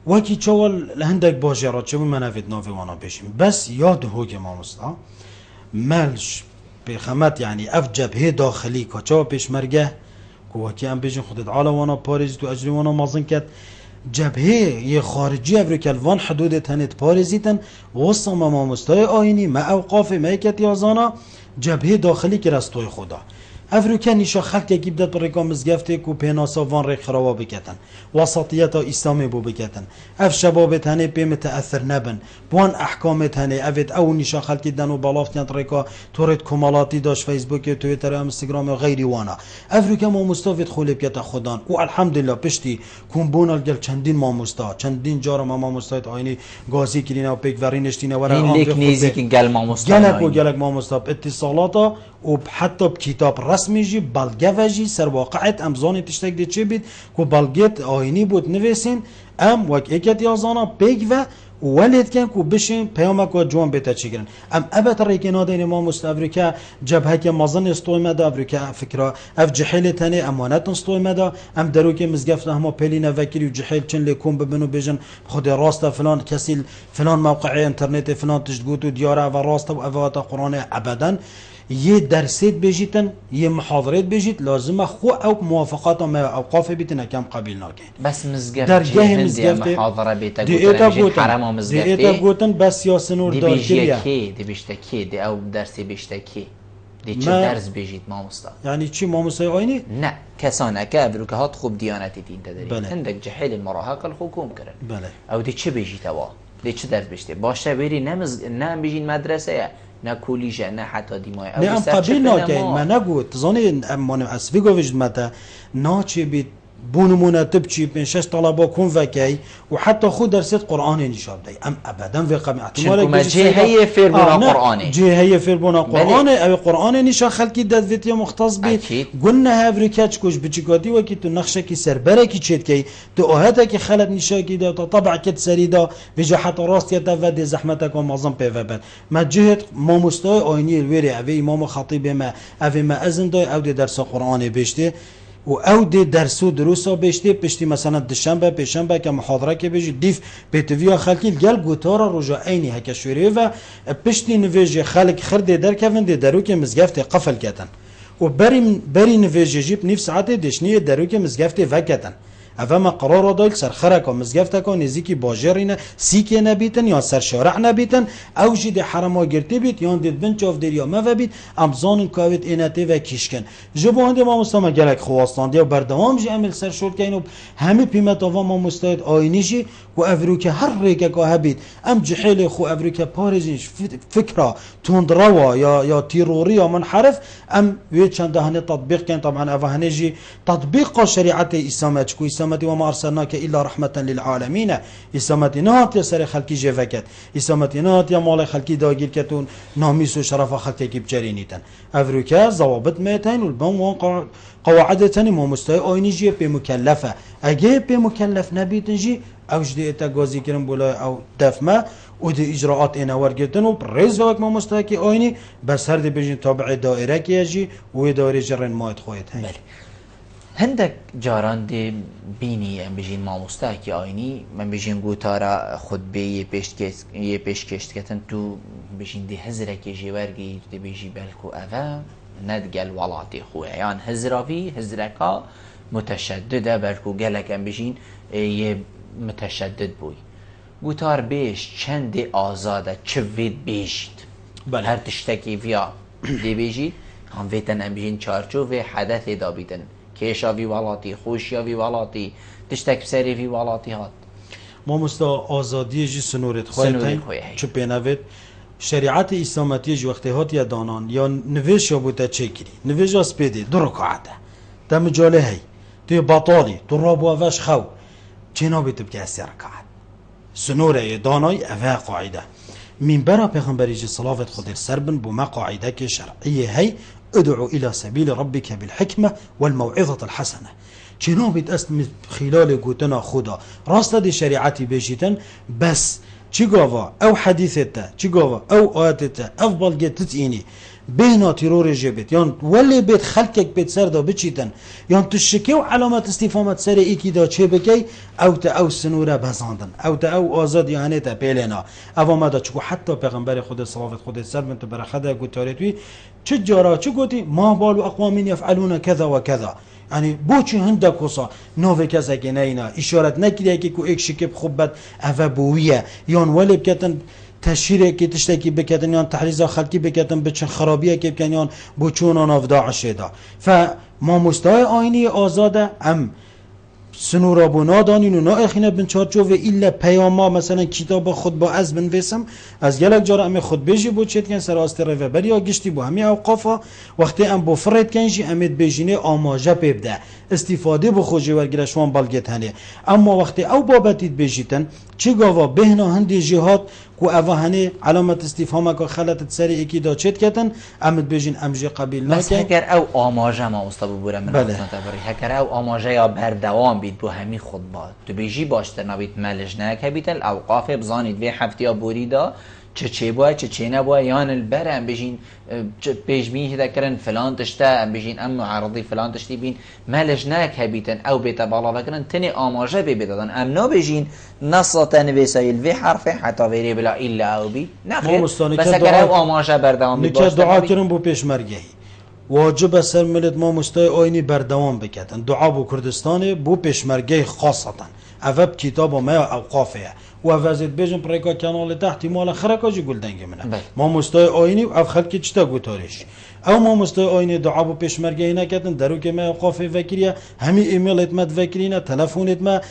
وكي چوال لهندك باجرات چو منافت نافي وانا بشين بس ياد هو که ما مستا ملش بخمت يعني اف جبهه داخلي كچا پیشمرگه وکی ام بیشن خودت عالوانا پاریزی تو اجریوانا مازن کرد جبهه یه خارجی افریکلوان حدود تنت پاریزیتن وسط ما مستای آینی ما اوقاف ما کتیازانا جبهه داخلی که رستوی خدا افریکا نیشا خلق که بدت برای مزگفته کو پیناسا وان ری خرابا بکتن وسطیت اسلامی بو بکتن اف شباب تنه به متاثر نبن بوان احکام تنه افت او نیشا خلق دن و بالافتن ریکا تورت کمالاتی داش فیسبوک توییتر اینستاگرام و غیری وانا افریکا ما مستافید خولب کت خدان و الحمدلله پشتی کومبونال گل چندین ما مستا چندین جار ما مستایت آینی گازی کلینا و پیک ورینش دینا ورا این لیک نیزی که گل ما مستا گلک ما مستا اتصالاتا و حتی کتاب رسمی جی بلگه جی سر واقعیت امزانی تشتک دی چه بید که بلگت آینی بود نویسین ام وک اکت یازانا پیگ و ولید کن که بشین پیامک و جوان بیتا چی گرن ام ابت ریکینا دین ما مست افریکا جبهه که مزن استوی مدا افریکا فکر اف جحیل تنی امانت استوی مدا ام درو که مزگفت همه پیلین وکری و جحیل چن لیکون ببنو بیجن خود راست فلان کسی فلان موقع اینترنت فلان تشتگوت و دیاره و راست و اوات قرآن ابدا یه درسید بجیتن یه محاضرات بجیت لازم خو او موافقات ما اوقاف بیتن کم قبیل نکن بس مزگفت درگاه مزگفت محاضره بیتا گوتن حرام مزگفت دیتا گوتن بس یاسنور دارکیه دی بیشتکی دی او درسی بیشتکی دی چه درس بجید ما مستا یعنی چی ما مستا آینی نه کسانه که افریقات خوب دیانتی دین تدری بله. عندك جحیل المراهقه الحكوم کرد بله او دی چه بجید وا دی چه درس بجید باشه بری نه بجین مدرسه نه کولیجه نه حتی دیمای نه ام قبیل ناکن من نگوت زانی امان اسفی گوشت متا ناچی بید بونمونه تبچی بین شش طلبه کن وکی و حتی خود درست قرآن نشاب دی ام ابدا و قم احتمال ما جهه فیر بنا قرآن جهه فیر بنا قرآن او قرآن نشا خلقی دادویتی مختص بید گنه افریکاچ کش بچیکاتی و کی تو نقشه کی سربره کی چید کی تو آهتا کی خلق نشا کی دا طبع کت سریدا بجا حتی راست یتا و دی زحمتک و معظم پیوبن ما جهه ما مستای آینی الوری او امام خطیب ما او ما ازن دای او دی درس قرآن بشته و او دی درسو دروسا بشتی پشتی مثلا دشنبه پیشنبه که محاضره که بجی دیف بیتویا خلکی گل گوتارا روژا اینی هکشوری و پشتی نویجی خلک خرده در کفن دی درو که مزگفت قفل کتن و بری نویجی جیب نیف ساعت دشنی درو که مزگفت وکتن اوه ما قرار دایل سر خرکا مزگفتکا نزیکی باجرین سیکی نبیتن یا سر شارع نبیتن او جی دی حرما گرتی بیت یا دید بن چاف دیر یا مو بیت امزان کاوید اینتی و کشکن جبو هنده ما مستمع گلک خواستان دیا بردوام جی عمل سر شد که اینو همه پیمت آوا ما مستعد آینی جی و افروکه هر ریکه که هبید ام جحیل خو افروکه پارزیش فکره تندروا یا تیروری یا منحرف ام وید چند هنه تطبیق کن طبعا اوه هنه جی تطبیق شریعت اسلامت کو اسلامتی و ما ارسلناک الا رحمتا للعالمین اسلامتی نهات یا سر خلکی جوکت اسلامتی نهات یا مال خلکی داگیر کتون نامیس و شرف خلکی کی بچرینیتن افروکه ضوابط میتین و البن قواعد تانی ما مستای آینی جی به مکلفه اگه به مکلف نبیتن جی اوج دی اتا گازی کرن بولا او دفمه و دی اجراعات اینا ورگتن و رئیس وقت ما مستحقی آینی بس هر دی بجین تابع دائره که جی و دائره جرن ماید خواهد هنگ هندك جاران دي بینی ام بجین ماموستا کی آینی من بجین گوتارا خطبه یه پیشکش کتن تو بجین دی هزره کی جوارگی دی بجی بلکو اوه ندگل ولاتی خوه یعنی هزراوی هزرکا متشدده بلکو گلک ام بجین یه متشدد بوی گوتار بیش چند آزاده چه وید بیشت بله. هر تشتکی ویا دی بیجی هم ویتن ام بجین چارچو و حدث دابیدن کیشاوی ولاتی خوشیاوی ولاتی تشتک بسری وی ولاتی هات ما مستا آزادی جی سنورت خواهی چو پینوید شریعت اسلامتی جی وقتی هات یا دانان یا نویش یا بوده چه کری نویش از پیده دو رکعته دم جاله هی توی بطالی تو رابو اوش خو چه نابید بگه اسی رکعت سنوره دانای اوه قاعده من برا پیغمبری جی صلافت خود سربن بما قاعده که شرعیه هی ادعو الى سبيل ربك بالحكمة والموعظة الحسنة چنو بيت اسم خلال قوتنا خدا راست دي شريعتي بيجيتن بس چيقاوا او حديثتا چيقاوا او آياتتا افضل جيت تتيني بهنا تيرور جبت يان ولي بيت خلقك بيت سردا بچيتن يان تشكيو علامات استفهامات سر ايكي دا چه بكي او تا او سنوره بزاندن او تا او آزاد يهانه تا بيلنا او ما دا چكو حتى پیغمبر خود صلافت خود سر بنت برخده قوتاريتوي چه جارا چه گوتی ما بال اقوام يفعلون كذا وكذا يعني بوچی هندک وصا نوه کسی که نینا اشارت نکریه که کو ایک شکب خوبت اوه بویه یان ولی بکتن تشهیره که تشتکی بکتن یان تحریزا خلقی بکتن بچن خرابیه که بکن یان بوچون آن افداع شده فما مستای آینی آزاده ام سنورا بو نادانین و نا اخینه بن چارچو و ایلا پیاما مثلا کتاب خود با از بنویسم از گلک جارا امی خود بیجی بود چید کن سر آستی روی بری یا گشتی بو همی اوقافا وقتی ام بو فرد کنجی امید بیجینه آماجه پیبده استفاده بو خوشی ورگیره شوان بلگت هنه اما وقتی او بابتید بیجیتن چی گاوا بهنا هندی جهاد کو اوه هنه علامت استفهامه که خلطت سری اکی دا چید کتن امید بیجین امجی قبیل نکن بس هکر او آماجه ما استابو بوره من بله. هکر او آماجه یا بردوام بید بو همی خطبه تو بیجی باشتر نبید ملج نکه بیتن اوقاف بزانید وی هفته بوریدا چه باید چه نباید یان البرم بجین پیش بینی دکرن فلان تشته بجین ام معارضی فلان تشتی بین ملج نکه بیتن او بیت بالا بکرن تنی آماجه بیدادن ام نا بجین نصتن بسایل وی حرف حتی ویری بلا ایلا او بی نخیر بس اگر او آماجه بردوام بید نکه دعا کرن بو پیشمرگهی واجب سر ملت ما مستای آینی بردوام بکتن دعا بو کردستان بو پیشمرگه خاصتا اوب کتاب ما اوقافه و وزید بیجن پریکا کانال تحت مال خرکا جی گلدنگ منه ما مستای آینی او خلق چتا گوتارش او ما مستای آینی دعا بو پیشمرگه نکتن درو که ما اوقافه وکریه همی ایمیل اتمد وکرینه تلفون اتمد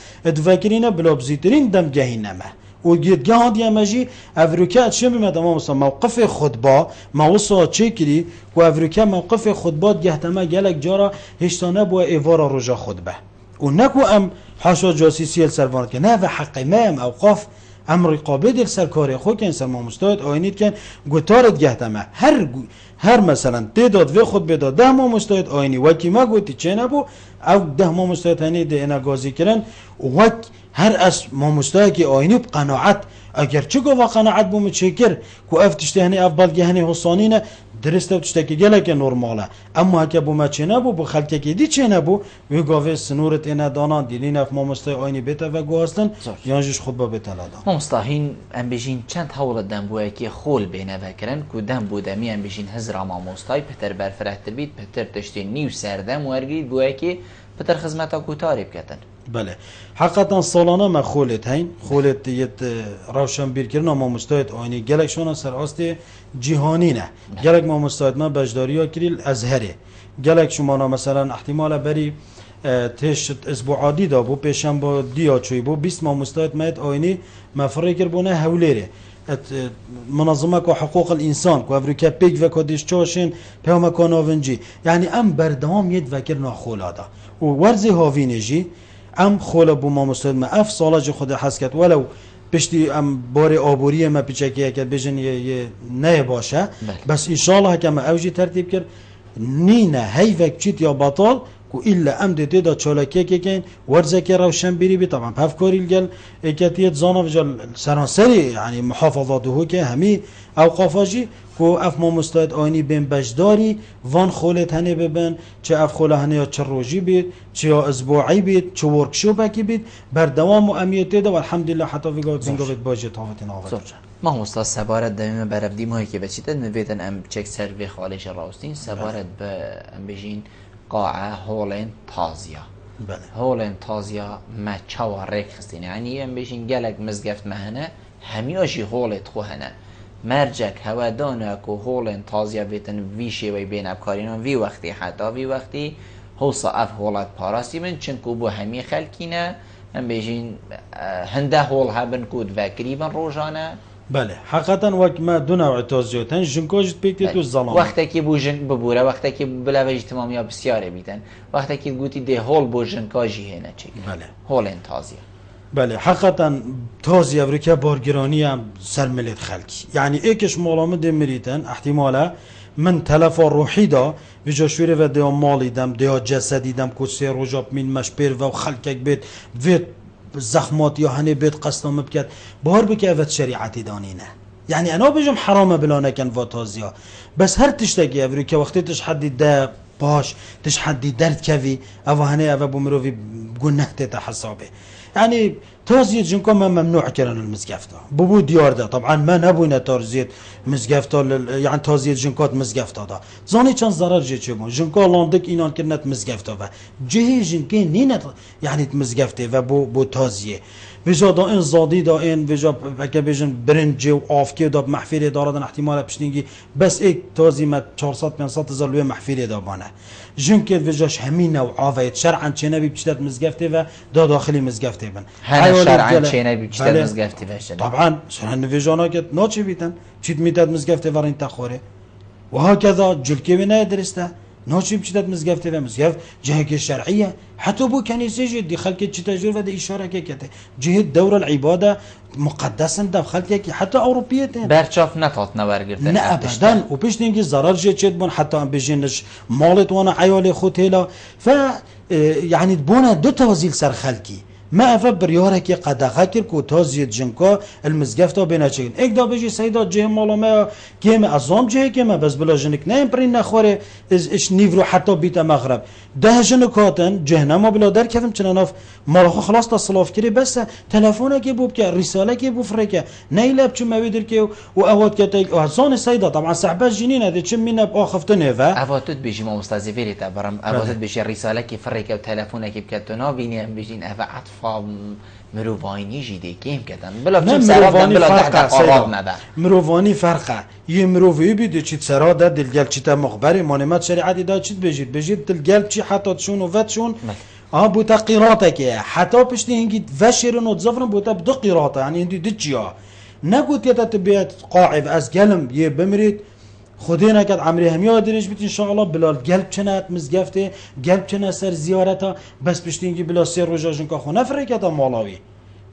وکرینه بلا بزیترین دمگهی نمه و گیدگاه ها دیمجی افریقا چه میمده ما مثلا موقف خطبه موصا چه کری و افریقا موقف خطبه گهتمه گلک جارا هشتانه بو ایوارا رجا خطبه و نکو ام حاشا جاسیسی السروانت که نه و حقی ما ام اوقاف ام رقابه دل سرکاری خود که انسان ما مستاید آینید کن گوتارت گهتمه هر مثلا تعداد و خود بداد 10 ما مستاید آینی وکی ما گوتی چه نبو او 10 ما مستاید هنی ده اینا گازی کرن وک هر از ما مستاید که آینی بقناعت اگر چه گوه قناعت بوم چکر کو افتشته هنی افضل گهنی حسانینه درسته تشتکی گلک نرماله اما هکه بوم چه نبو بو خلکه که دی چه نبو وی گاوه سنورت اینا دانان دیلین اف ما مستای آینی بیتا و گوهستن یانجش خود با بیتا لادا ما مستاهین ام بجین چند حول دم بوه که خول بینه وکرن که دم بودمی ام بجین هزرا ما مستای پتر برفرهتر بید پتر تشتی نیو سردم ورگید بوه که پتر خدمتا کوتاری بکتن بله حقیقتا سالانه ما خولت هین خولت یت روشن بیر کردن ما مستعد آینی گلک شون سر آست جهانی نه گلک ما مستعد ما بجداریا کریل ازهره گلک شما مثلا احتمال بری تشت اسبوعادی دا بو پیشم با دیا چوی بو 20 ما مستعد مایت آینی مفرق کربونه هولیره منظمه که حقوق الانسان که افریقا پیک و کدیش چاشین پیام کاناونجی یعنی ام بردام ید وکر ناخولادا و ورزی هاوینجی ام خولا بو ما مستعد ما اف سالاج خود حسکت ولو پشتی ام بار آبوری ما پیچکی که بجن یه نه باشه بس ان شاء الله که ما اوجی ترتیب کرد نینه هی وکچیت یا بطال کو الا ام دته دا چالکه که کن ورزه که روشن بری بی طبعا هفکاری گل اکتیت زانا وجل سرانسری یعنی محافظاته که همی اوقافاجی کو اف ما مستعد آینی بین بجداری وان خولت هنه ببن چه اف خوله هنه یا چه روزی بید چه اسبوعی بید چه ورکشوپکی بید بر دوام و امیته ده و الحمدلله حتی ویگا بینگا باجه تافتین آورد ما هم استاد سبارت دائما برفدی ماهی که بچیتن مبیتن ام چک سروی خالش راستین سبارت به ام بجین قاعه هولین تازیا بله هولین تازیا ما چوا ریک خستین یعنی ام بجین گلک مزگفت مهنه همیاشی هولت خوهنه مرجک هوا دانه که هولن تازیا بیتن ویشه وی بین ابکارینان وی وقتی حتی وی وقتی حوصا اف هولت پاراستی من چنکو بو همی خلکینه هم بیشین هنده هول هبن کود و قریبا روزانه بله حقیقتا وقت ما دو نوع تازیاتن جنکاجت بیتی تو ظلام وقتی که بو جنک ببوره وقتی که بلوج تمام یا بسیاره بیتن وقتی که گوتی ده هول بو جنکاجی هنه چی بله هولن تازیا بله حقیقتا تازی امریکا بارگرانی هم سر ملت خلکی یعنی ایکش مالامه دمیریتن احتمالا من تلف روحی دا و جاشوری و دیا مالی دم دیا جسدی دم کسی روژاب من مشپیر و خلکک بید و زخمات یا هنه بید قصدام بکد بار بکه اوت شریعتی دانینه یعنی انا بجم حرامه بلا نکن و تازیا بس هر تشتاقی امریکا وقتی تش حدی ده باش تش حدی درد کوی او هنه او بمروی گناه تیتا حسابه يعني تازيت جنكم ممنوع كرن المزقفتا ببو ديار ده طبعا ما نبوينا تازيت مزقفتا يعني تازيت جنكات مزقفتا ده زاني چند ضرر جي چبون جنكا لاندك اینان كرنت مزقفتا و جهي جنكي نينت يعني مزقفته و بو تازيه وجا دا این زادی دا این وجا بکه بیشن برنجی و آفکی دا محفیل دارن احتمال پشتینگی بس ایک تازی ما 400-500 هزار لوی محفیل دا بانه جن که وجاش همین نوع آوید شرعا چه نبی بچیدت مزگفته و دا داخلی مزگفته بن هنه شرعا چه نبی بچیدت مزگفته وشده طبعا شرعا وجانا که ناچه بیتن چید میتد مزگفته ورین تخوره و هكذا جلكي بنا درسته نوشي بشدت مزقفته و مزقف جهة الشرعية حتى بو كنيسة جدي خلق تجربة ده إشارة كده جهة دور العبادة مقدسا ده خلق حتى أوروبية برچاف نتات نورگرتن نه أبدا و پیش نيجي ضرر جد بون حتى ام بيجينش مالت وانا عيالي خوتيلا ف يعني بونا دو توزيل سر خلقي ما افبر ياركي قد خكر كو تازيت جنكا المزقفتا بينا چين اك دا بيجي سيدا جه مالا ما كيما ازام جه كيما بس بلا جنك نايم برين نخوره اش نيفرو حتى بيتا مغرب ده جنكاتن جهنا ما بلا در كيفم چناناف مالخو خلاص تا صلاف كري بس تلفونه كي بوب كي رساله كي بوفركه نيلب چ مويدر كي و اوات كتاك ازان سيدا طبعا صحبه جنين هذه چ من اخفتنه و اواتت بيجي ما مستازيفيري تبرم اواتت بيجي رساله كي فركه وتلفونه كي بكتنا بيني بيجين اف عطف مروانی جیده کیم کردن بلا چون سرادن بلا تحت قرار نده مروانی فرقه یه مروی بیده چیت سراده دلگل چیتا مخبری مانمت شریعتی دا چیت بجید دلگل چی حتی تشون و فتشون بوتا قیراته که حتی پشتی هنگی وشیرن و تزفرن بوتا بدو قیراته یعنی هندی دچیا نگوت یتا تبیت قاعد از گلم یه بمرید خودی نکرد عمری همی آدرش بیت انشاءالله بلال قلب چنات مزگفته قلب چنات سر زیارتا بس پشتینگی بلا سر روزاشون که خونه فرکتا مالاوی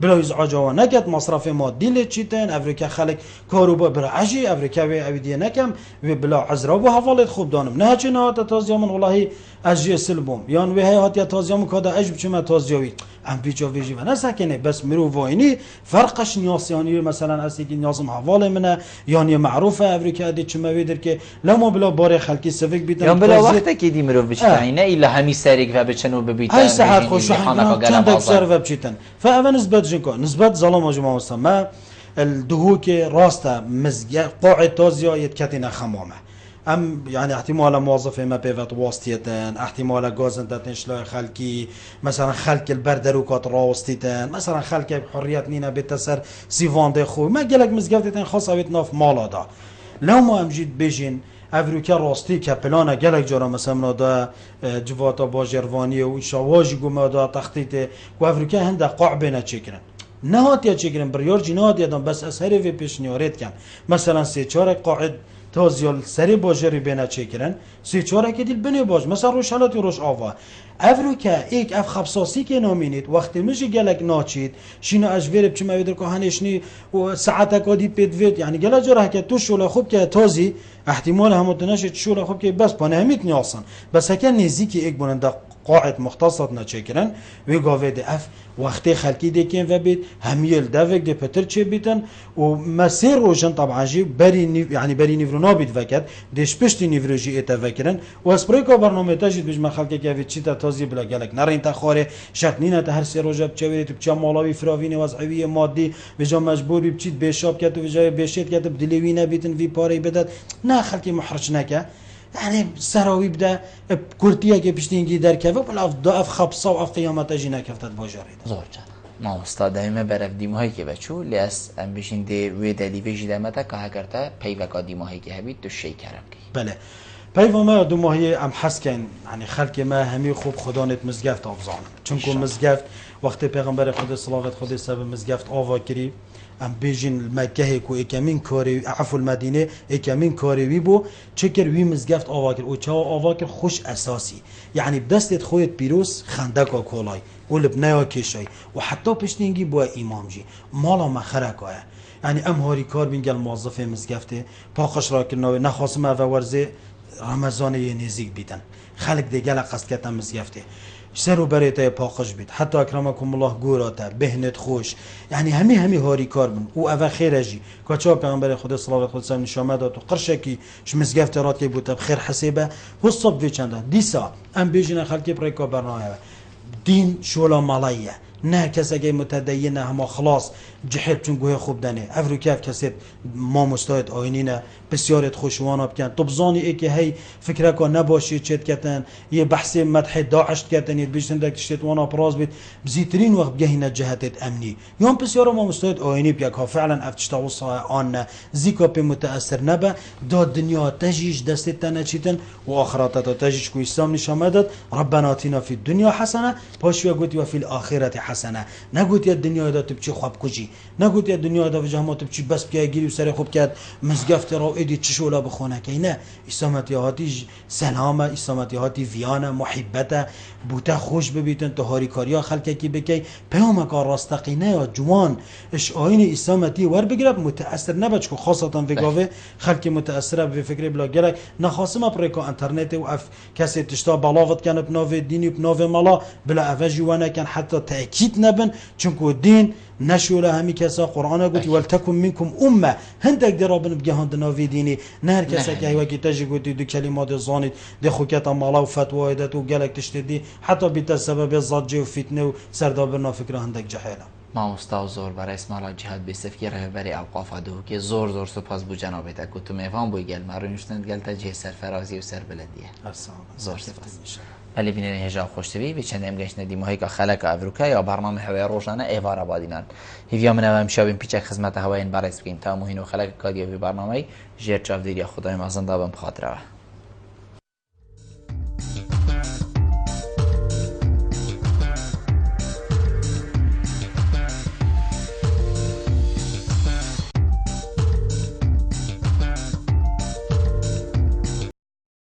بلا ازعاجا نکرد مصرف مادی لچیتن افریقا خلق کاروبا برا عجی افریقا و اویدیه نکم و بلا عزرا و حوالت خوب دانم نه چه نه تازیا من والله اجی سلبم یان و هات یا تازیا من کدا اج بچما تازیاوی ام پیچو ویجی و نسکنه بس مرو واینی فرقش نیاسیانی مثلا اسی که نیازم حواله منه یعنی معروفه افریقا دی چما ویدر که لما بلا بار خلقی سفک بیتن یا بلا وقت که دی مرو بچینه الا همی سریک و بچنو ببیتن ای ساعت خوش چند اکثر و بچیتن فاول نسبت جنکا نسبت ظلم جماعه مسلمه الدهوك راسته مزج قاعد تازیا يتكتنا خمامه ام يعني احتمال موظف ما بيفت واسطيتن احتمال غازندتن شلا خلقي مثلا خلق البردروكات راستيتن مثلا خلق حريات نينا بتسر سيفاند خو ما قالك مزجفتن خاصه بتناف مالادا لو ما امجيد بيجين افریقا راستی که پلان گلک جارا مثلا دا جواتا باجروانی و شواجی گوما دا تخطیط و افریقا هنده قاعبه نچکرن نهات یا چکرن بریار جنات یادم بس از هر وی پیشنیارت کن مثلا سه چهار قاعد تازیال سری باجری بنا چکرن سه چهار که دیل بنی باج مثلا روش حالتی روش آوا افریقا یک اف خبساسی که نامینید وقتی میشه گلک ناچید شینو اجویر بچه مویدر که هنشنی و ساعت کادی پیدوید یعنی گلک جرا که تو شولا خوب که تازی احتمال همون نشد شولا خوب که بس پانه همیت نیاسن بس هکر نزدیکی یک بوننده قاعد مختصات نچکرن و گاوه ده اف وقتی خلکی دکین و بید همیل دوک ده پتر چه بیتن و مسیر روشن طبعا جی يعني بری نیورونا بید وکد دش پشتی نیوروژی ایتا وکرن و اسپری که برنامه تجید بج مخلکی که وید چی تا تازی بلا گلک نرین تا خاره شکنینه تا هر سی روزه بچویت بچا مالاوی فراوین وضعیه مادی بجا مجبور بچید بشاب کرد و بجای بشید کرد بدلیوینه بیتن وی پاره بدد نه خلکی محرج نکه يعني سراوي بدا كورتيا كي بيشتينجي در كفا بلا ضعف خبصه و قيامت جينا كفتت باجاريد زور جان ما استاد دائما برف دیمایی که بچو لیاس ام بشین دی وی دلی ویجی دمتا که هکرتا پیوکا دیمایی که هبید تو شی کرم کی بله پیو ما دو ماهی ام حس کن يعني خلق ما همي خوب خدانت مزگفت افزان چونکو مزگفت وقتی پیغمبر خود صلوات خود سبب مزگفت آوا کری ام بیجین مکه کو اکمین کاری عفو المدینه اکمین کاری وی بو چکر وی مزگفت آواکر او چا آواکر خوش اساسی یعنی بدستت خودت پیروز خندکا کولای ول بنایا کشای و حتی پشتینگی بو امام جی مالا مخرکای یعنی ام هاری کار بینگل موظف مزگفته پاخش را کنه نخواستم او ورزه رمضان یه نزیک بیدن خلق دیگه قصد کردن مزگفته سر و بريته پاقش بید حتی اکرمکم الله گوراته بهنت خوش یعنی همی هاری کار بن او اوه خیره جی کچا پیغمبر خدا صلوات خود سلام نشامه داد و قرشکی شمزگفت رات که بوده بخیر حسیبه حساب وی چنده دیسا ام بیجین خلکی پریکا برنامه دین شولا مالایه نه کسی که متدینه همه خلاص جحل چون گوه خوب دنه افرو کف کسی ما مستعد آینینه بسیارت خوشوانا بکن تو بزانی ای که هی فکره که نباشی چت کتن یه بحث مدح داعش کتن یه بیشتن دک تشتت وانا پراز بید بزیترین وقت بگهینه جهتت امنی یون بسیار ما مستعد آینی بکن که فعلا افتشتا وصا آن زیکا پی متأثر نبه داد دنیا تجیش دستت تنچیتن و آخرات تجیش که اسلام نشامدد ربنا آتینا فی الدنیا حسنه پاشویا گوتی و فی الاخرت حسنه نگوت یا دنیا دا تبچی خواب کجی نگوت یا دنیا دا وجه تبچی بس بیا گیری و سر خوب کرد مزگفت را ایدی چشولا بخونه که نه اسلامتی هاتی سلامه اسلامتی هاتی ویانه محبته بوته خوش ببیتن تو هاری کاریا خلقه کی بکی پیام کار راستقینه یا جوان اش آین اسلامتی ور بگیرد متاثر نباش که خاصتا وگاوه خلق متاثر به فکر بلا گرک نخواستم پرکا اینترنت و اف کسی تشتا بلاوت کنه بناوه دینی و بناوه مالا بلا اوجی و نکن حتی تاکید نبن چونکو دین نشوله همی کسا قرآن گوتی ولتکن منکم امه هندک درابن بگهاند ناوی دینی نه هر کسی که وقتی تجی گوتی دو کلمات زانید ده خوکت مالا و فتوای دت و گلک تشتدی حتی بیت سبب زاجه و فتنه و سرداب نافکر هندک جهیلا ما استاد زور برای اسماعیل جهاد بیسفکی رهبری اوقاف دو که زور سپاس بو جناب تا تو میفهم بو گل مارونشتن گل تا جه سرفرازی و سر بلدیه زور سپاس ولی بینن هجا خوشتوی به چند امگش ندیم هایی که خلق افریقا یا برنامه هوای روزانه ایوار آبادینان هیویا من هم شابیم پیچه خدمت هوای این بررس بگیم تا مهین و خلق کادیو برنامه جر چاودیری خدای مازن دابم خاطره